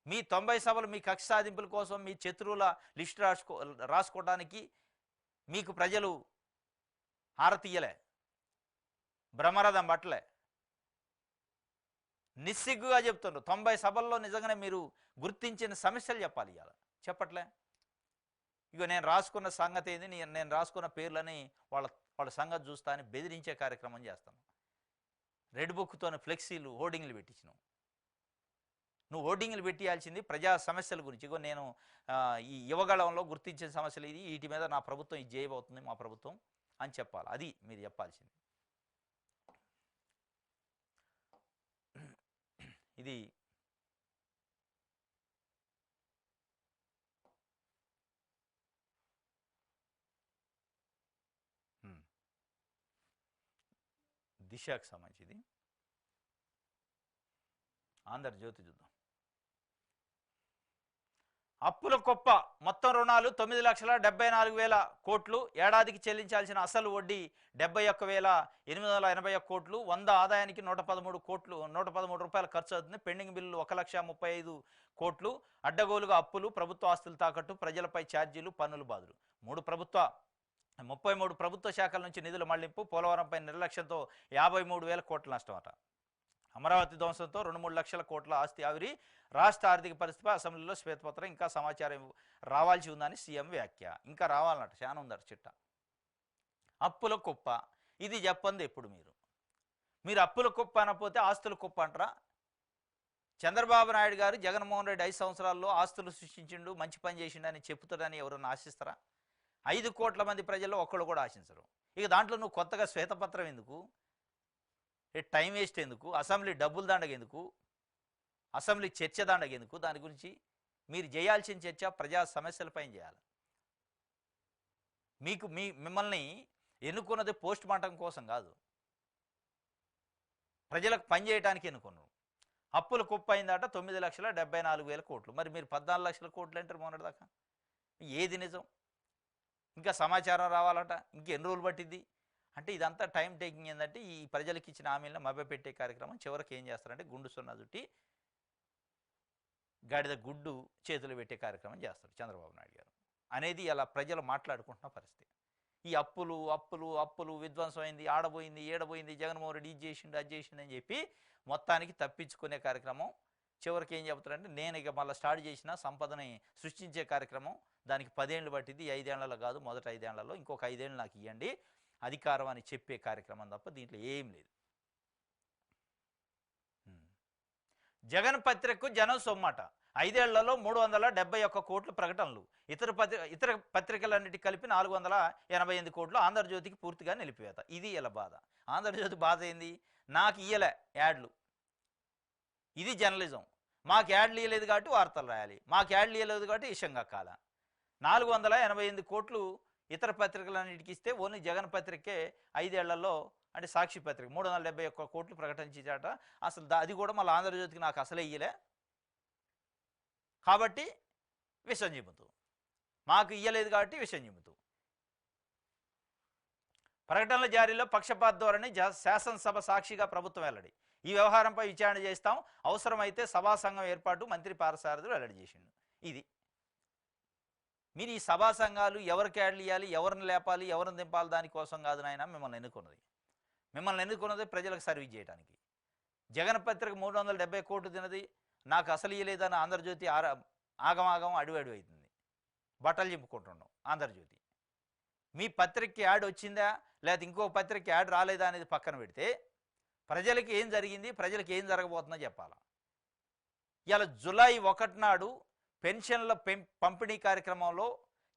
మీ 90 సభలు మీ కక్ష సాధింపుల కోసం, మీ శత్రువుల లిస్టు రాసుకోవడానికి మీకు ప్రజలు హారతీయలే, బ్రహ్మరథం పట్టలే, నిస్సిగ్గుగా చెప్తున్నారు. 90 సభల్లో నిజంగానే మీరు గుర్తించిన సమస్యలు చెప్పాలి, ఇవాళ చెప్పట్లే. ఇక నేను రాసుకున్న సంగతి ఏంది, నేను రాసుకున్న పేర్లని వాళ్ళ సంగతి చూస్తా అని బెదిరించే కార్యక్రమం చేస్తాను. రెడ్ బుక్తో ఫ్లెక్సీలు, హోర్డింగ్లు పెట్టించినాం. నువ్వు ఓటింగ్లు పెట్టియాల్సింది ప్రజా సమస్యల గురించి. ఇగో నేను ఈ యువగళంలో గుర్తించిన సమస్యలు ఇది, వీటి మీద నా ప్రభుత్వం ఇది చేయబోతుంది మా ప్రభుత్వం అని చెప్పాలి. అది మీరు చెప్పాల్సింది. ఇది దిశకు సంబంధించింది. ఆంధ్రజ్యోతి చూద్దాం. అప్పుల కుప్ప, మొత్తం రుణాలు 9,74,000 కోట్లు, ఏడాదికి చెల్లించాల్సిన అసలు వడ్డీ 71,881 కోట్లు, 100 ఆదాయానికి 113 కోట్లు, 113 రూపాయలు ఖర్చు అవుతుంది. పెండింగ్ బిల్లులు 1,35,000 కోట్లు, అడ్డగోలుగా అప్పులు, ప్రభుత్వ ఆస్తులు తాకట్టు, ప్రజలపై ఛార్జీలు, పన్నులు బాధలు. 33 ప్రభుత్వ శాఖల నుంచి నిధుల మళ్లింపు, పోలవరంపై నిర్లక్ష్యంతో 53,000 కోట్ల నష్టం అట. అమరావతి ధ్వంసంతో 2-3 లక్షల కోట్ల ఆస్తి ఆవిరి, రాష్ట్ర ఆర్థిక పరిస్థితి అసెంబ్లీలో శ్వేతపత్రం, ఇంకా సమాచారం రావాల్సి ఉందని సీఎం వ్యాఖ్య. ఇంకా రావాలన్నట, చాలా ఉందట చిట్ట. అప్పుల కుప్ప, ఇది చెప్పండి ఎప్పుడు మీరు అప్పుల కుప్ప అనకపోతే ఆస్తుల కుప్ప అంటారా? చంద్రబాబు నాయుడు గారు జగన్మోహన్ రెడ్డి 5 సంవత్సరాల్లో ఆస్తులు సృష్టించిండు, మంచి పని చేసిండు అని చెప్తాడని ఎవరన్నా ఆశిస్తారా? 5 కోట్ల మంది ప్రజల్లో ఒక్కడు కూడా ఆశించరు. ఇక దాంట్లో నువ్వు కొత్తగా శ్వేతపత్రం ఎందుకు? టైం వేస్ట్ ఎందుకు? అసెంబ్లీ డబ్బులు దండగెందుకు? అసెంబ్లీ చర్చ దండగెందుకు? దాని గురించి మీరు చేయాల్సిన చర్చ ప్రజా సమస్యలపైన చేయాలి. మిమ్మల్ని ఎన్నుకున్నది పోస్ట్ మార్టం కోసం కాదు, ప్రజలకు పని చేయడానికి ఎన్నుకున్నారు. అప్పుల కుప్ప అయిందట 9,74,000 కోట్లు. మరి మీరు 14 లక్షల కోట్లు అంటారు మొన్నటిదాకా. ఏది నిజం? ఇంకా సమాచారం రావాలట, ఇంకెన్ని రోజులు పట్టింది అంటే ఇదంతా టైం టేకింగ్. ఏంటంటే ఈ ప్రజలకు ఇచ్చిన హామీలను మభ్యపెట్టే కార్యక్రమం. చివరికి ఏం చేస్తారంటే గుండు సున్నా చుట్టి గాడిద గుడ్డు చేతులు పెట్టే కార్యక్రమం చేస్తారు చంద్రబాబు నాయుడు గారు అనేది అలా ప్రజలు మాట్లాడుకుంటున్న పరిస్థితి. ఈ అప్పులు అప్పులు అప్పులు విధ్వంసమైంది, ఆడబోయింది, ఏడబోయింది, జగన్మోహన్ రెడ్డి ఇది చేసిండు అది చేసిండు అని చెప్పి మొత్తానికి తప్పించుకునే కార్యక్రమం. చివరికి ఏం చెబుతారంటే నేను ఇక మళ్ళీ స్టార్ట్ చేసిన సంపదని సృష్టించే కార్యక్రమం, దానికి 10 ఏళ్ళు పట్టింది, 5 ఏళ్లలో కాదు, మొదటి 5 ఏళ్లలో ఇంకొక 5 ఏళ్ళు నాకు ఇవ్వండి అధికారం అని చెప్పే కార్యక్రమం తప్ప దీంట్లో ఏం లేదు. జగన్ పత్రికకు జనం సొమ్మట, 5 ఏళ్లలో 371 కోట్ల ప్రకటనలు, ఇతర పత్రికలన్నిటి కలిపి 488 కోట్లు, ఆంధ్రజ్యోతికి పూర్తిగా నిలిపివేత. ఇది ఇలా బాధ. ఆంధ్రజ్యోతి బాధ ఏంది? నాకు ఇయ్యలే యాడ్లు, ఇది జర్నలిజం. మాకు యాడ్లు ఇవ్వలేదు కాబట్టి వార్తలు రాయాలి, మాకు యాడ్లు ఇవ్వలేదు కాబట్టి ఇషంగా కాల. 488 కోట్లు ఇతర పత్రికలన్నిటికి ఇస్తే ఓన్లీ జగన్ పత్రికే 5 ఏళ్లలో అంటే సాక్షి పత్రిక 371 కోట్లు ప్రకటించాట. అసలు అది కూడా మళ్ళీ ఆంధ్రజ్యోతికి నాకు అసలే ఇయ్యలే కాబట్టి విషం చిమ్ముతూ, మాకు ఇయ్యలేదు కాబట్టి విషం చిమ్ముతూ. ప్రకటనల జారీలో పక్షపాత ధోరణి, శాసనసభ సాక్షిగా ప్రభుత్వం వెల్లడి. ఈ వ్యవహారంపై విచారణ చేస్తాం, అవసరమైతే సభా సంఘం ఏర్పాటు, మంత్రి పారసారథులు వెల్లడి చేసిండు. ఇది మీరు ఈ సభా సంఘాలు ఎవరికి యాడ్లు ఇవ్వాలి, ఎవరిని లేపాలి, ఎవరిని దింపాలి దానికోసం కాదు నాయన మిమ్మల్ని ఎన్నుకున్నది ప్రజలకు సర్వీస్ చేయడానికి. జగన్ పత్రిక 370 కోట్లు తినది, నాకు అసలు ఇయ్యలేదని ఆంధ్రజ్యోతి ఆగమాగం అడుగు అవుతుంది, బట్టలు చింపుకుంటున్నాం. ఆంధ్రజ్యోతి మీ పత్రికకి యాడ్ వచ్చిందా లేదా ఇంకో పత్రికకి యాడ్ రాలేదా అనేది పక్కన పెడితే ప్రజలకి ఏం జరిగింది, ప్రజలకు ఏం జరగబోతుందో చెప్పాలా. ఇలా జూలై 1 నాడు పెన్షన్ల పంపిణీ కార్యక్రమంలో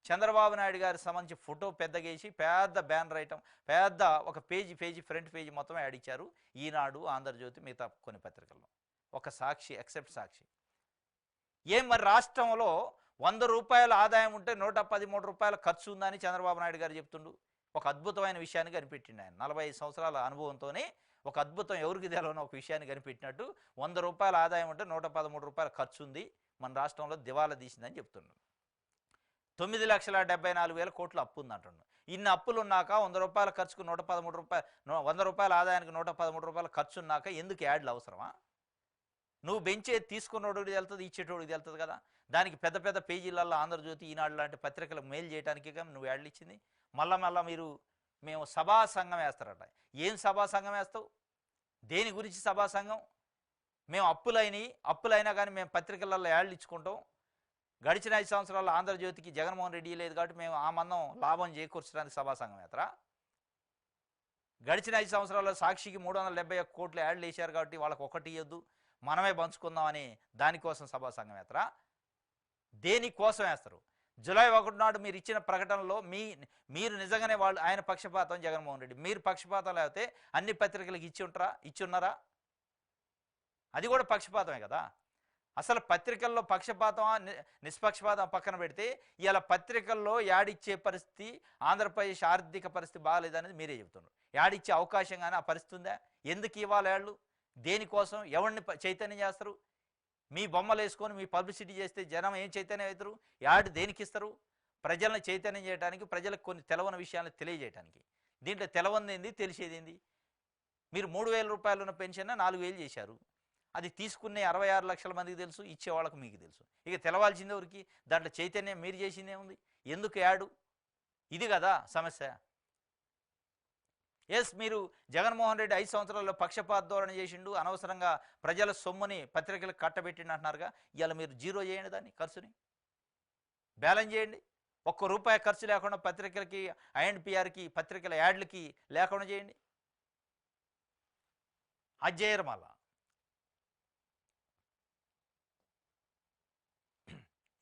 చంద్రబాబు నాయుడు గారికి సంబంధించి ఫోటో పెద్దగేసి పెద్ద బ్యానర్ ఐటమ్, పెద్ద ఒక పేజీ ఫ్రంట్ పేజీ మొత్తం యాడ్ ఇచ్చారు. ఈనాడు, ఆంధ్రజ్యోతి, మిగతా కొన్ని పత్రికల్లో. ఒక సాక్షి ఎక్సెప్ట్ సాక్షి. ఏం మరి రాష్ట్రంలో 100 రూపాయల ఆదాయం ఉంటే 113 రూపాయల ఖర్చు ఉందని చంద్రబాబు నాయుడు గారు చెప్తుండు. ఒక అద్భుతమైన విషయాన్ని కనిపెట్టిండు ఆయన. 45 సంవత్సరాల అనుభవంతోనే ఒక అద్భుతం, ఎవరికి తెలవని ఒక విషయాన్ని కనిపెట్టినట్టు 100 రూపాయల ఆదాయం ఉంటే 113 రూపాయల ఖర్చు ఉంది, మన రాష్ట్రంలో దివాలా తీసిందని చెప్తున్నాడు. 9,74,000 కోట్ల అప్పు ఉందంటున్నాడు. ఇన్ని అప్పులు ఉన్నాక 100 రూపాయల ఖర్చుకు 113 రూపాయలు, 100 రూపాయల ఆదాయానికి 113 రూపాయల ఖర్చు ఉన్నాక ఎందుకు యాడ్లు అవసరమా? నువ్వు బెంచేది తీసుకున్నోడికి వెళ్తుంది, ఇచ్చేటోడికి వెళ్తుంది కదా. దానికి పెద్ద పెద్ద పేజీలలో ఆంధ్రజ్యోతి, ఈనాడు లాంటి పత్రికలకు మెయిల్ చేయడానికి నువ్వు యాడ్లు ఇచ్చింది. మళ్ళా మేము సభా సంఘం వేస్తారట. ఏం సభా సంఘం వేస్తావు? దేని గురించి సభా సంఘం? మేము అప్పులైనా కానీ మేము పత్రికలలో యాడ్లు ఇచ్చుకుంటాం. గడిచిన 5 సంవత్సరాల్లో ఆంధ్రజ్యోతికి జగన్మోహన్ రెడ్డి లేదు కాబట్టి మేము ఆ మందం లాభం చేకూర్చడానికి సభా సంఘం వేస్తారా? గడిచిన 5 సంవత్సరాల్లో సాక్షికి 371 కోట్లు యాడ్లు వేశారు కాబట్టి వాళ్ళకి ఒకటి ఇవ్వద్దు, మనమే పంచుకుందామని దానికోసం సభా సంఘం యాత్ర దేనికోసం వేస్తారు? జూలై 1 నాడు మీరు ఇచ్చిన ప్రకటనలో మీరు నిజంగానే వాళ్ళు ఆయన పక్షపాతం జగన్మోహన్ రెడ్డి మీరు పక్షపాతం లేకపోతే అన్ని పత్రికలకు ఇచ్చి ఉన్నారా? అది కూడా పక్షపాతమే కదా. అసలు పత్రికల్లో పక్షపాతం నిష్పక్షపాతం పక్కన పెడితే ఇలా పత్రికల్లో యాడిచ్చే పరిస్థితి, ఆంధ్రప్రదేశ్ ఆర్థిక పరిస్థితి బాగాలేదనేది మీరే చెబుతున్నారు. యాడిచ్చే అవకాశం కానీ ఆ పరిస్థితి ఉందా? ఎందుకు ఇవ్వాలి వాళ్ళు? దేనికోసం? ఎవరిని చైతన్యం చేస్తారు? మీ బొమ్మలు వేసుకొని మీ పబ్లిసిటీ చేస్తే జనం ఏం చైతన్యం అవుతారు? యాడ్ దేనికి ఇస్తారు? ప్రజలను చైతన్యం చేయడానికి, ప్రజలకు కొన్ని తెలవని విషయాలను తెలియజేయడానికి. దీంట్లో తెలవంది తెలిసేది ఏంది? మీరు 3,000 రూపాయలు ఉన్న పెన్షన్ 4,000 చేశారు. అది తీసుకునే 66 లక్షల మందికి తెలుసు, ఇచ్చేవాళ్ళకు మీకు తెలుసు. ఇక తెలవాల్సింది ఎవరికి? దాంట్లో చైతన్యం మీరు చేసిందే ఉంది. ఎందుకు యాడు? ఇది కదా సమస్య. ఎస్, మీరు జగన్మోహన్ రెడ్డి 5 సంవత్సరాల్లో పక్షపాత ధోరణి చేసిండు, అనవసరంగా ప్రజల సొమ్ముని పత్రికలకు కట్టబెట్టిండు అంటున్నారుగా. ఇవాళ మీరు జీరో చేయండి, దాన్ని ఖర్చుని బ్యాలెన్స్ చేయండి. ₹1 ఖర్చు లేకుండా పత్రికలకి, ఐఎన్పిఆర్కి, పత్రికల యాడ్లకి లేకుండా చేయండి. అది చేయరు. మళ్ళా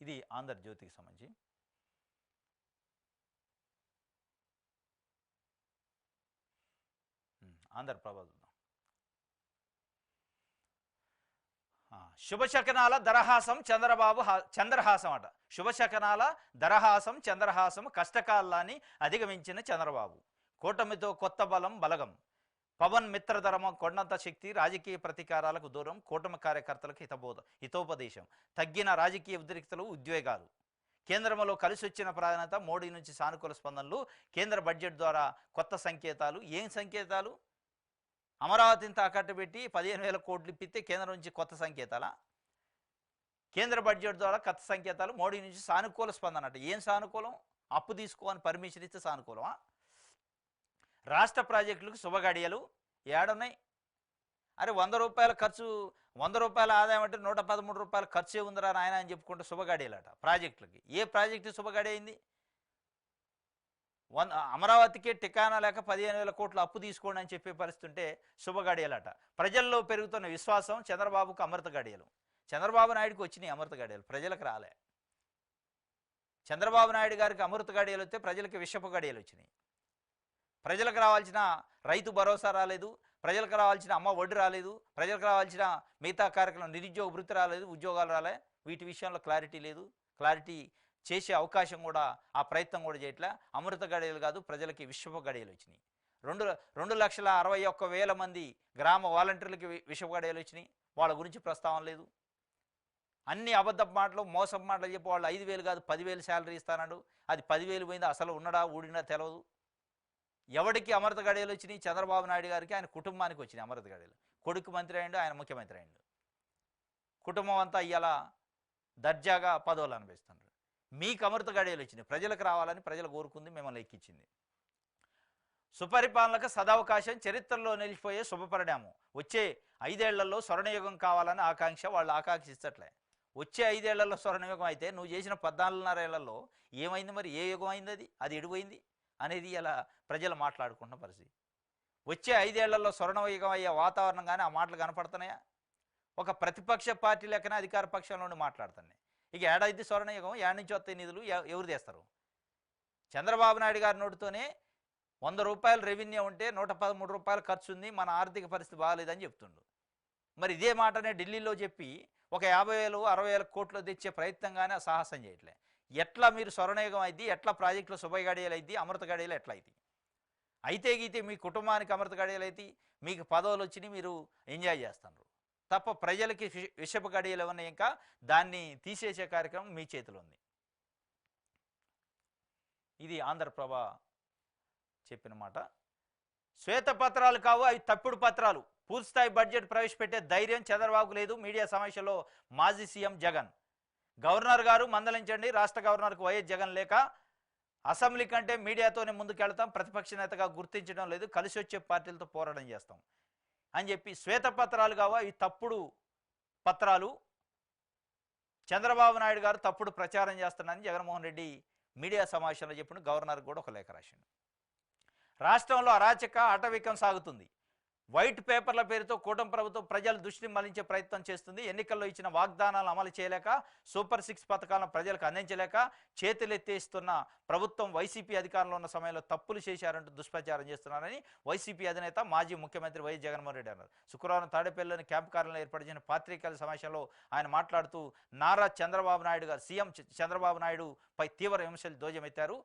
ఇది ఆంధ్రజ్యోతికి సంబంధించి. ఆంధ్రప్రభ శుభశకనాల దరహాసం చంద్రహాసం అట. శుభశకనాల దరహాసం చంద్రహాసం కష్టకాలాన్ని అధిగమించిన చంద్రబాబు. కూటమితో కొత్త బలగం. పవన్ మిత్రధర్మం కొండంత శక్తి. రాజకీయ ప్రతీకారాలకు దూరం. కూటమి కార్యకర్తలకు హితోపదేశం. తగ్గిన రాజకీయ ఉద్రిక్తలు, ఉద్వేగాలు. కేంద్రంలో కలిసి వచ్చిన ప్రాధాన్యత. మోడీ నుంచి సానుకూల స్పందనలు. కేంద్ర బడ్జెట్ ద్వారా కొత్త సంకేతాలు. ఏం సంకేతాలు? అమరావతిని తాకట్టు పెట్టి 15,000 కోట్లు ఇప్పితే కేంద్రం నుంచి కొత్త సంకేతాలా? కేంద్ర బడ్జెట్ ద్వారా కొత్త సంకేతాలు. మోడీ నుంచి సానుకూల స్పందన అంటే ఏం సానుకూలం? అప్పు తీసుకోని పర్మిషన్ ఇస్తే సానుకూలమా? రాష్ట్ర ప్రాజెక్టులకు శుభగడియలు ఏడున్నాయి? అరే ₹100 ఆదాయం అంటే ₹113 ఖర్చే ఉందిరా నాయన అని చెప్పుకుంటే శుభగడియలట ప్రాజెక్టులకి. ఏ ప్రాజెక్టు శుభగడి అయింది? అమరావతికే టికానా లేక 15,000 కోట్లు అప్పు తీసుకోండి అని చెప్పే పరిస్థితి ఉంటే శుభగడియలట. ప్రజల్లో పెరుగుతున్న విశ్వాసం. చంద్రబాబుకు అమృత గడియలు. చంద్రబాబు నాయుడుకి వచ్చినాయి అమృత గడియలు, ప్రజలకు రాలే. చంద్రబాబు నాయుడు గారికి అమృత గడియలు వస్తే ప్రజలకి విషపు గడియలు వచ్చినాయి. ప్రజలకు రావాల్సిన రైతు భరోసా రాలేదు, ప్రజలకు రావాల్సిన అమ్మ ఒడి రాలేదు, ప్రజలకు రావాల్సిన మిగతా కార్యక్రమం నిరుద్యోగ వృత్తి రాలేదు, ఉద్యోగాలు రాలే. వీటి విషయంలో క్లారిటీ లేదు. క్లారిటీ చేసే అవకాశం కూడా, ఆ ప్రయత్నం కూడా చేయట్లే. అమృత గడియలు కాదు, ప్రజలకి విషపు గడియలు వచ్చినాయి. 2,61,000 మంది గ్రామ వాలంటీర్లకి విషపు గడియలు వచ్చినాయి. వాళ్ళ గురించి ప్రస్తావన లేదు. అన్ని అబద్ధపు మాటలు, మోసపు మాటలు చెప్పి వాళ్ళు 5,000 కాదు 10,000 శాలరీ ఇస్తానడు. అది 10,000 పోయిందా, అసలు ఉన్నడా ఊడినా తెలియదు. ఎవడికి అమృత గడియలు వచ్చినాయి? చంద్రబాబు నాయుడు గారికి, ఆయన కుటుంబానికి వచ్చినాయి అమృత గడియలు. కొడుకు మంత్రి అయ్యిండు, ఆయన ముఖ్యమంత్రి అయ్యిండు. కుటుంబం అంతా ఇవాళ దర్జాగా పదవులు అనిపిస్తున్నారు. మీకు అమృత గడియలు వచ్చినాయి. ప్రజలకు రావాలని ప్రజలు కోరుకుంది, మిమ్మల్ని ఎక్కించింది. సుపరిపాలనకు సదావకాశం. చరిత్రలో నిలిచిపోయే శుభపరిణామం. వచ్చే 5 ఏళ్లలో స్వర్ణయుగం కావాలని ఆకాంక్ష. వాళ్ళు ఆకాంక్షించట్లే. వచ్చే 5 ఏళ్లలో స్వర్ణయుగం అయితే నువ్వు చేసిన 14.5 ఏళ్లలో ఏమైంది? మరి ఏ యుగం అయింది? అది ఎడిపోయింది అనేది ఇలా ప్రజలు మాట్లాడుకుంటున్న పరిస్థితి. వచ్చే 5 ఏళ్లలో స్వర్ణయుగం అయ్యే వాతావరణం కానీ ఆ మాటలు కనపడుతున్నాయా? ఒక ప్రతిపక్ష పార్టీ లెక్కన అధికార పక్షంలో నుండి మాట్లాడుతున్నాయి. ఇక ఏడాది స్వర్ణయుగం, ఏడాది నుంచి వస్తాయి నిధులు, ఎవరు తెస్తారు? చంద్రబాబు నాయుడు గారి నోటితోనే ₹100 రెవెన్యూ ఉంటే ₹113 ఖర్చు ఉంది, మన ఆర్థిక పరిస్థితి బాగాలేదని చెప్తుండు. మరి ఇదే మాటనే ఢిల్లీలో చెప్పి ఒక 50,000 60,000 కోట్లు తెచ్చే ప్రయత్నంగానే సాహసం చేయట్లే. ఎట్లా మీరు స్వర్ణయుగం అయింది? ఎట్లా ప్రాజెక్టులో శుభ గడియలు అయింది? అమృత గడియలు ఎట్లా అయింది? అయితే గీతే మీ కుటుంబానికి అమృత గడియలు అయితే మీకు పదవులు వచ్చినాయి, మీరు ఎంజాయ్ చేస్తున్నారు తప్ప ప్రజలకి విషపు గడియలు ఉన్నాయి. ఇంకా దాన్ని తీసేసే కార్యక్రమం మీ చేతిలో ఉంది. ఇది ఆంధ్రప్రభ చెప్పిన మాట. శ్వేతపత్రాలు కావు, అవి తప్పుడు పత్రాలు. పూర్తిస్థాయి బడ్జెట్ ప్రవేశపెట్టే ధైర్యం చంద్రబాబుకు లేదు. మీడియా సమావేశంలో మాజీ సీఎం జగన్. గవర్నర్ గారు మందలించండి. రాష్ట్ర గవర్నర్కు వైఎస్ జగన్ లేక అసెంబ్లీ కంటే మీడియాతోనే ముందుకెళ్తాం. ప్రతిపక్ష నేతగా గుర్తించడం లేదు. కలిసి వచ్చే పార్టీలతో పోరాటం చేస్తాం అని చెప్పి శ్వేతపత్రాలు కావా, ఈ తప్పుడు పత్రాలు. చంద్రబాబు నాయుడు గారు తప్పుడు ప్రచారం చేస్తున్నారని జగన్మోహన్ రెడ్డి మీడియా సమావేశంలో చెప్పిన గవర్నర్ కూడా ఒక లేఖ రాసిండు. రాష్ట్రంలో అరాచక ఆటవికం సాగుతుంది. వైట్ పేపర్ల పేరుతో కూటమి ప్రభుత్వం ప్రజల దృష్టిని మళ్లించే ప్రయత్నం చేస్తుంది. ఎన్నికల్లో ఇచ్చిన వాగ్దానాలను అమలు చేయలేక, సూపర్ 6 పథకాలను ప్రజలకు అందించలేక చేతులెత్తేస్తున్న ప్రభుత్వం వైసీపీ అధికారంలో ఉన్న సమయంలో తప్పులు చేశారంటూ దుష్ప్రచారం చేస్తున్నారని వైసీపీ అధినేత మాజీ ముఖ్యమంత్రి వైఎస్ జగన్మోహన్ రెడ్డి అన్నారు. శుక్రవారం తాడేపల్లిలోని క్యాంపు కార్యాలయంలో ఏర్పాటు చేసిన పాత్రికేయుల సమావేశంలో ఆయన మాట్లాడుతూ నారా చంద్రబాబు నాయుడు గారు సీఎం చంద్రబాబు నాయుడు పై తీవ్ర విమర్శలు ధ్వజమెత్తారు.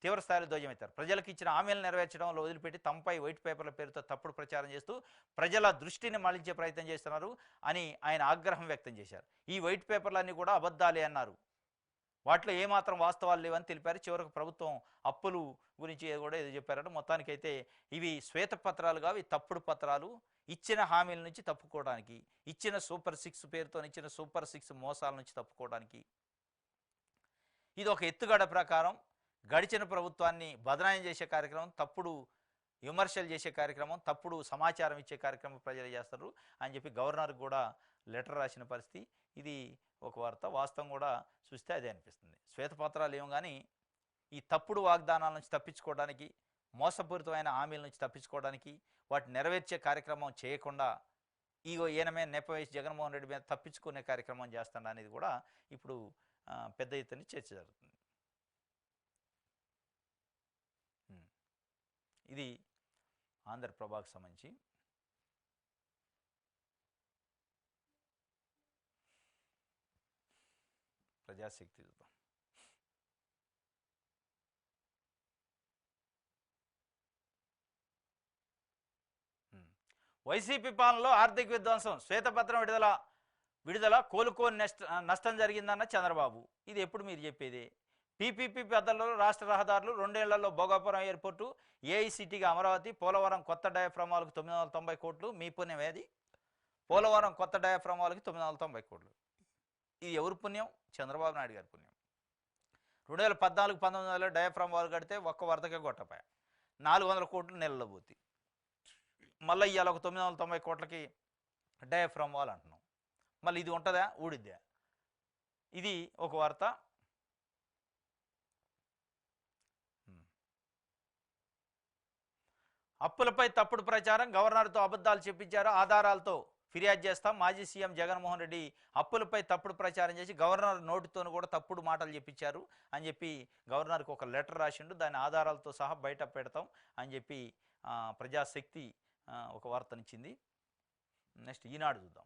తీవ్ర స్థాయిలో ధ్వజమెత్తారు. ప్రజలకు ఇచ్చిన హామీలను నెరవేర్చడంలో వదిలిపెట్టి తమపై వైట్ పేపర్ల పేరుతో తప్పుడు ప్రచారం చేస్తూ ప్రజల దృష్టిని మళ్లించే ప్రయత్నం చేస్తున్నారు అని ఆయన ఆగ్రహం వ్యక్తం చేశారు. ఈ వైట్ పేపర్లన్నీ కూడా అబద్ధాలే అన్నారు. వాటిలో ఏమాత్రం వాస్తవాలు లేవని తెలిపారు. చివరకు ప్రభుత్వం అప్పులు గురించి కూడా ఏదో చెప్పారట. మొత్తానికైతే ఇవి శ్వేతపత్రాలు కావు, తప్పుడు పత్రాలు. ఇచ్చిన హామీల నుంచి తప్పుకోవడానికి, ఇచ్చిన సూపర్ 6 పేరుతో ఇచ్చిన సూపర్ 6 మోసాల నుంచి తప్పుకోవడానికి ఇది ఒక ఎత్తుగడ ప్రకారం గడిచిన ప్రభుత్వాన్ని బదనాయం చేసే కార్యక్రమం, తప్పుడు విమర్శలు చేసే కార్యక్రమం, తప్పుడు సమాచారం ఇచ్చే కార్యక్రమం ప్రజలు చేస్తారు అని చెప్పి గవర్నర్కి కూడా లెటర్ రాసిన పరిస్థితి. ఇది ఒక వార్త. వాస్తవం కూడా చూస్తే అదే అనిపిస్తుంది. శ్వేతపత్రాలు ఏమో కానీ ఈ తప్పుడు వాగ్దానాల నుంచి తప్పించుకోవడానికి, మోసపూరితమైన హామీల నుంచి తప్పించుకోవడానికి, వాటిని నెరవేర్చే కార్యక్రమం చేయకుండా ఈయన మీద నెప వేసి జగన్మోహన్ రెడ్డి మీద తప్పించుకునే కార్యక్రమం చేస్తాడు అనేది కూడా ఇప్పుడు పెద్ద ఎత్తున చర్చ జరుగుతుంది. ఇది ఆంధ్రప్రభకు సంబంధించి. ప్రజాశక్తి చూద్దాం. వైసీపీ పాలనలో ఆర్థిక విధ్వంసం, శ్వేతపత్రం విడుదల కోలుకోని నష్టం జరిగిందన్న చంద్రబాబు. ఇది ఎప్పుడు మీరు చెప్పేది? పీపీపీ పెద్దలలో రాష్ట్ర రహదారులు, 2 ఏళ్లలో భోగాపురం ఎయిర్పోర్టు, ఏఐసిటీగా అమరావతి, పోలవరం కొత్త డయాఫ్రామాలకు 990 కోట్లు. మీ పుణ్యం ఏది? పోలవరం కొత్త డయాఫ్రామాలకి 990 కోట్లు. ఇది ఎవరి పుణ్యం? చంద్రబాబు నాయుడు గారి పుణ్యం. 2014-19 డయాఫ్రామ్ వాల్ కడితే ఒక్క వరదకే కొట్టపాయ 400 కోట్లు నెలలో పోతి. మళ్ళీ ఇవాళ ఒక 990 కోట్లకి డయాఫ్రామ్ వాల్ అంటున్నాం. మళ్ళీ ఇది ఉంటుందా? ఊడిద్దా? ఇది ఒక వార్త. అప్పులపై తప్పుడు ప్రచారం, గవర్నర్తో అబద్ధాలు చెప్పించారు, ఆధారాలతో ఫిర్యాదు చేస్తాం. మాజీ సీఎం జగన్మోహన్ రెడ్డి అప్పులపై తప్పుడు ప్రచారం చేసి గవర్నర్ నోటితోనూ కూడా తప్పుడు మాటలు చెప్పించారు అని చెప్పి గవర్నర్కి ఒక లెటర్ రాసిండు. దాని ఆధారాలతో సహా బయట పెడతాం అని చెప్పి ప్రజాశక్తి ఒక వార్తనిచ్చింది. నెక్స్ట్ ఈనాడు చూద్దాం.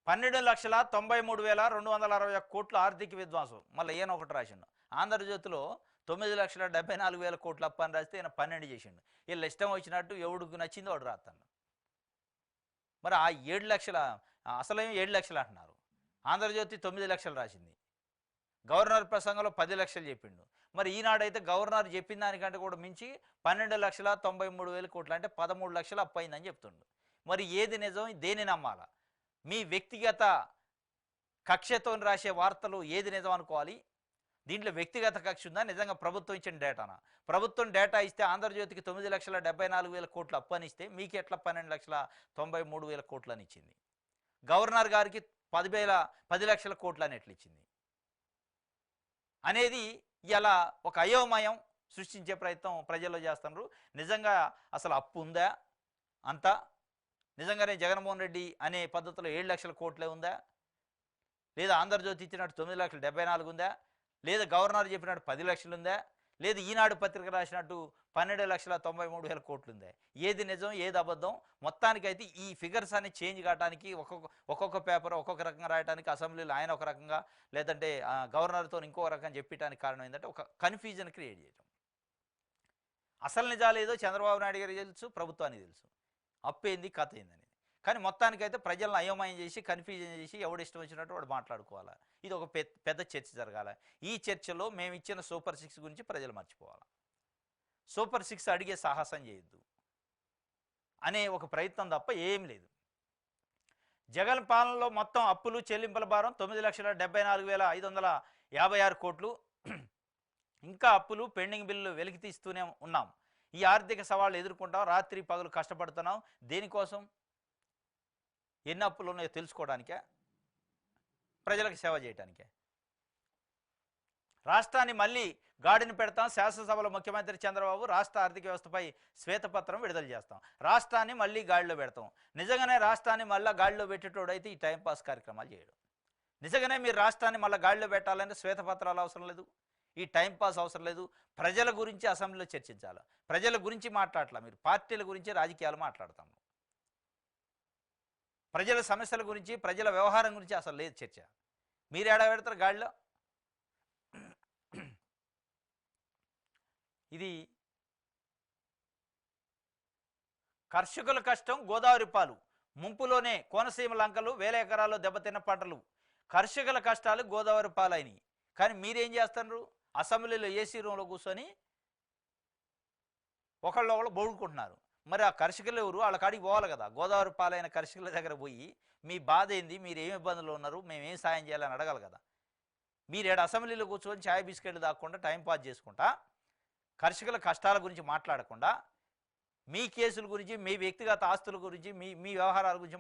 12,93,261 కోట్ల ఆర్థిక విధ్వంసం. మళ్ళీ ఈయన ఒకటి రాసిండు. ఆంధ్రజ్యోతిలో 9,74,000 కోట్ల అప్పు అని రాస్తే ఈయన 12 చేసిండు. వీళ్ళు ఇష్టం వచ్చినట్టు ఎవడికి నచ్చిందో వాడు రాస్తాడు. మరి ఆ 7 లక్షల అసలేమో 7 లక్షలు అంటున్నారు. ఆంధ్రజ్యోతి 9 లక్షలు రాసింది. గవర్నర్ ప్రసంగంలో 10 లక్షలు చెప్పిండు. మరి ఈనాడైతే గవర్నర్ చెప్పిన దానికంటే కూడా మించి 12,93,000 కోట్లు అంటే 13 లక్షలు అప్పు అయిందని చెప్తుండు. మరి ఏది నిజం? దేని నమ్మాలా? మీ వ్యక్తిగత కక్షతో రాసే వార్తలు ఏది నిజం అనుకోవాలి? దీంట్లో వ్యక్తిగత కక్ష ఉందా? నిజంగా ప్రభుత్వం ఇచ్చిన డేటానా? ప్రభుత్వం డేటా ఇస్తే ఆంధ్రజ్యోతికి 9,74,000 కోట్లు అప్పు అని ఇస్తే మీకు ఎట్లా 12,93,000 కోట్లు అని ఇచ్చింది? గవర్నర్ గారికి 10 లక్షల కోట్లు అని ఎట్లా ఇచ్చింది అనేది ఇలా ఒక అయోమయం సృష్టించే ప్రయత్నం ప్రజల్లో చేస్తున్నారు. నిజంగా అసలు అప్పు ఉందా? అంతా నిజంగానే జగన్మోహన్ రెడ్డి అనే పద్ధతిలో 7 లక్షల కోట్లే ఉందా? లేదా ఆంధ్రజ్యోతి ఇచ్చినట్టు 9,74,000 ఉందా? లేదా గవర్నర్ చెప్పినట్టు 10 లక్షలు ఉందా? లేదు ఈనాడు పత్రిక రాసినట్టు 12,93,000 కోట్లు ఉందా? ఏది నిజం, ఏది అబద్ధం? మొత్తానికైతే ఈ ఫిగర్స్ అన్ని చేంజ్ కావడానికి ఒక్కొక్క పేపర్ ఒక్కొక్క రకంగా రాయడానికి, అసెంబ్లీలో ఆయన ఒక రకంగా లేదంటే గవర్నర్తో ఇంకొక రకంగా చెప్పడానికి కారణం ఏంటంటే ఒక కన్ఫ్యూజన్ క్రియేట్ చేయడం. అసలు నిజాలు ఏదో చంద్రబాబు నాయుడు గారికి తెలుసు, ప్రభుత్వానికి తెలుసు అప్పు ఏంది, కథ ఏందని. కానీ మొత్తానికైతే ప్రజలను అయోమయం చేసి కన్ఫ్యూజన్ చేసి ఎవడు ఇష్టం వచ్చినట్టు వాడు మాట్లాడుకోవాలి. ఇది ఒక పెద్ద చర్చ జరగాలి. ఈ చర్చలో మేము ఇచ్చిన సూపర్ 6 గురించి ప్రజలు మర్చిపోవాలి. సూపర్ 6 అడిగే సాహసం చేయొద్దు అనే ఒక ప్రయత్నం తప్ప ఏం లేదు. జగన్ పాలనలో మొత్తం అప్పులు చెల్లింపుల భారం 9,74,556 కోట్లు. ఇంకా అప్పులు పెండింగ్ బిల్లులు వెలికి తీస్తూనే ఉన్నాం. ఈ ఆర్థిక సవాళ్ళు ఎదుర్కొంటాం. రాత్రి పగలు కష్టపడుతున్నాం. దేనికోసం? ఎన్ని అప్పులు ఉన్నాయో తెలుసుకోవడానికే, ప్రజలకు సేవ చేయడానికే. రాష్ట్రాన్ని మళ్ళీ గాడిని పెడతాం, శాసనసభలో ముఖ్యమంత్రి చంద్రబాబు రాష్ట్ర ఆర్థిక వ్యవస్థపై శ్వేతపత్రం విడుదల చేస్తాం, రాష్ట్రాన్ని మళ్ళీ గాడిలో పెడతాం. నిజంగానే రాష్ట్రాన్ని మళ్ళీ గాడిలో పెట్టేటోడైతే ఈ టైంపాస్ కార్యక్రమాలు చేయడం. నిజంగానే మీరు రాష్ట్రాన్ని మళ్ళీ గాడిలో పెట్టాలంటే శ్వేతపత్రాలు అవసరం లేదు, ఈ టైంపాస్ అవసరం లేదు. ప్రజల గురించి అసెంబ్లీలో చర్చించాలి, ప్రజల గురించి మాట్లాడాలి. మీరు పార్టీల గురించి రాజకీయాలు మాట్లాడతాము, ప్రజల సమస్యల గురించి ప్రజల వ్యవహారం గురించి అసలు లేదు చర్చ. మీరు ఏడా పెడతారు గాడిలో? ఇది కర్షకుల కష్టం గోదావరి పాలు, ముంపులోనే కోనసీమ లంకలు, వేల ఎకరాల్లో దెబ్బతిన్న పంటలు. కర్షకుల కష్టాలు గోదావరి పాలైనవి. కానీ మీరేం చేస్తున్నారు? అసెంబ్లీలో ఏసీ రూమ్లో కూర్చొని ఒకళ్ళు బొడుకుంటున్నారు. మరి ఆ కర్షకులు ఎవరు? వాళ్ళ కాడికి పోవాలి కదా. గోదావరి పాలైన కర్షకుల దగ్గర పోయి మీ బాధ ఏంది, మీరు ఏమి ఇబ్బందులు ఉన్నారు, మేము ఏం సాయం చేయాలని అడగాలి కదా. మీరు ఏడు అసెంబ్లీలో కూర్చొని ఛాయ్ బిస్కెట్లు దాక్కుండా టైంపాస్ చేసుకుంటా, కర్షకుల కష్టాల గురించి మాట్లాడకుండా మీ కేసుల గురించి, మీ వ్యక్తిగత ఆస్తుల గురించి, మీ వ్యవహారాల గురించి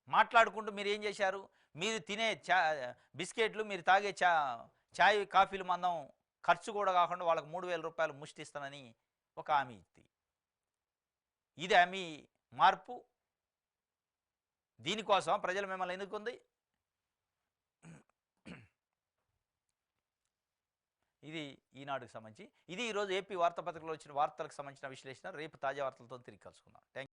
మాట్లాడుకుంటూ మీరు ఏం చేశారు? మీరు తినే బిస్కెట్లు, మీరు తాగే ఛాయ్ కాఫీలు మందం ఖర్చు కూడా కాకుండా వాళ్ళకు 3,000 రూపాయలు ముష్టిస్తానని ఒక హామీ ఇచ్చి, ఇది హామీ మార్పు. దీనికోసం ప్రజలు మిమ్మల్ని ఎన్నుకుంది. ఇది ఈనాడుకు సంబంధించి, ఇది ఈరోజు ఏపీ వార్తాపత్రికలో వచ్చిన వార్తలకు సంబంధించిన విశ్లేషణ. రేపు తాజా వార్తలతో తిరిగి కలుసుకుందాం. Thank you.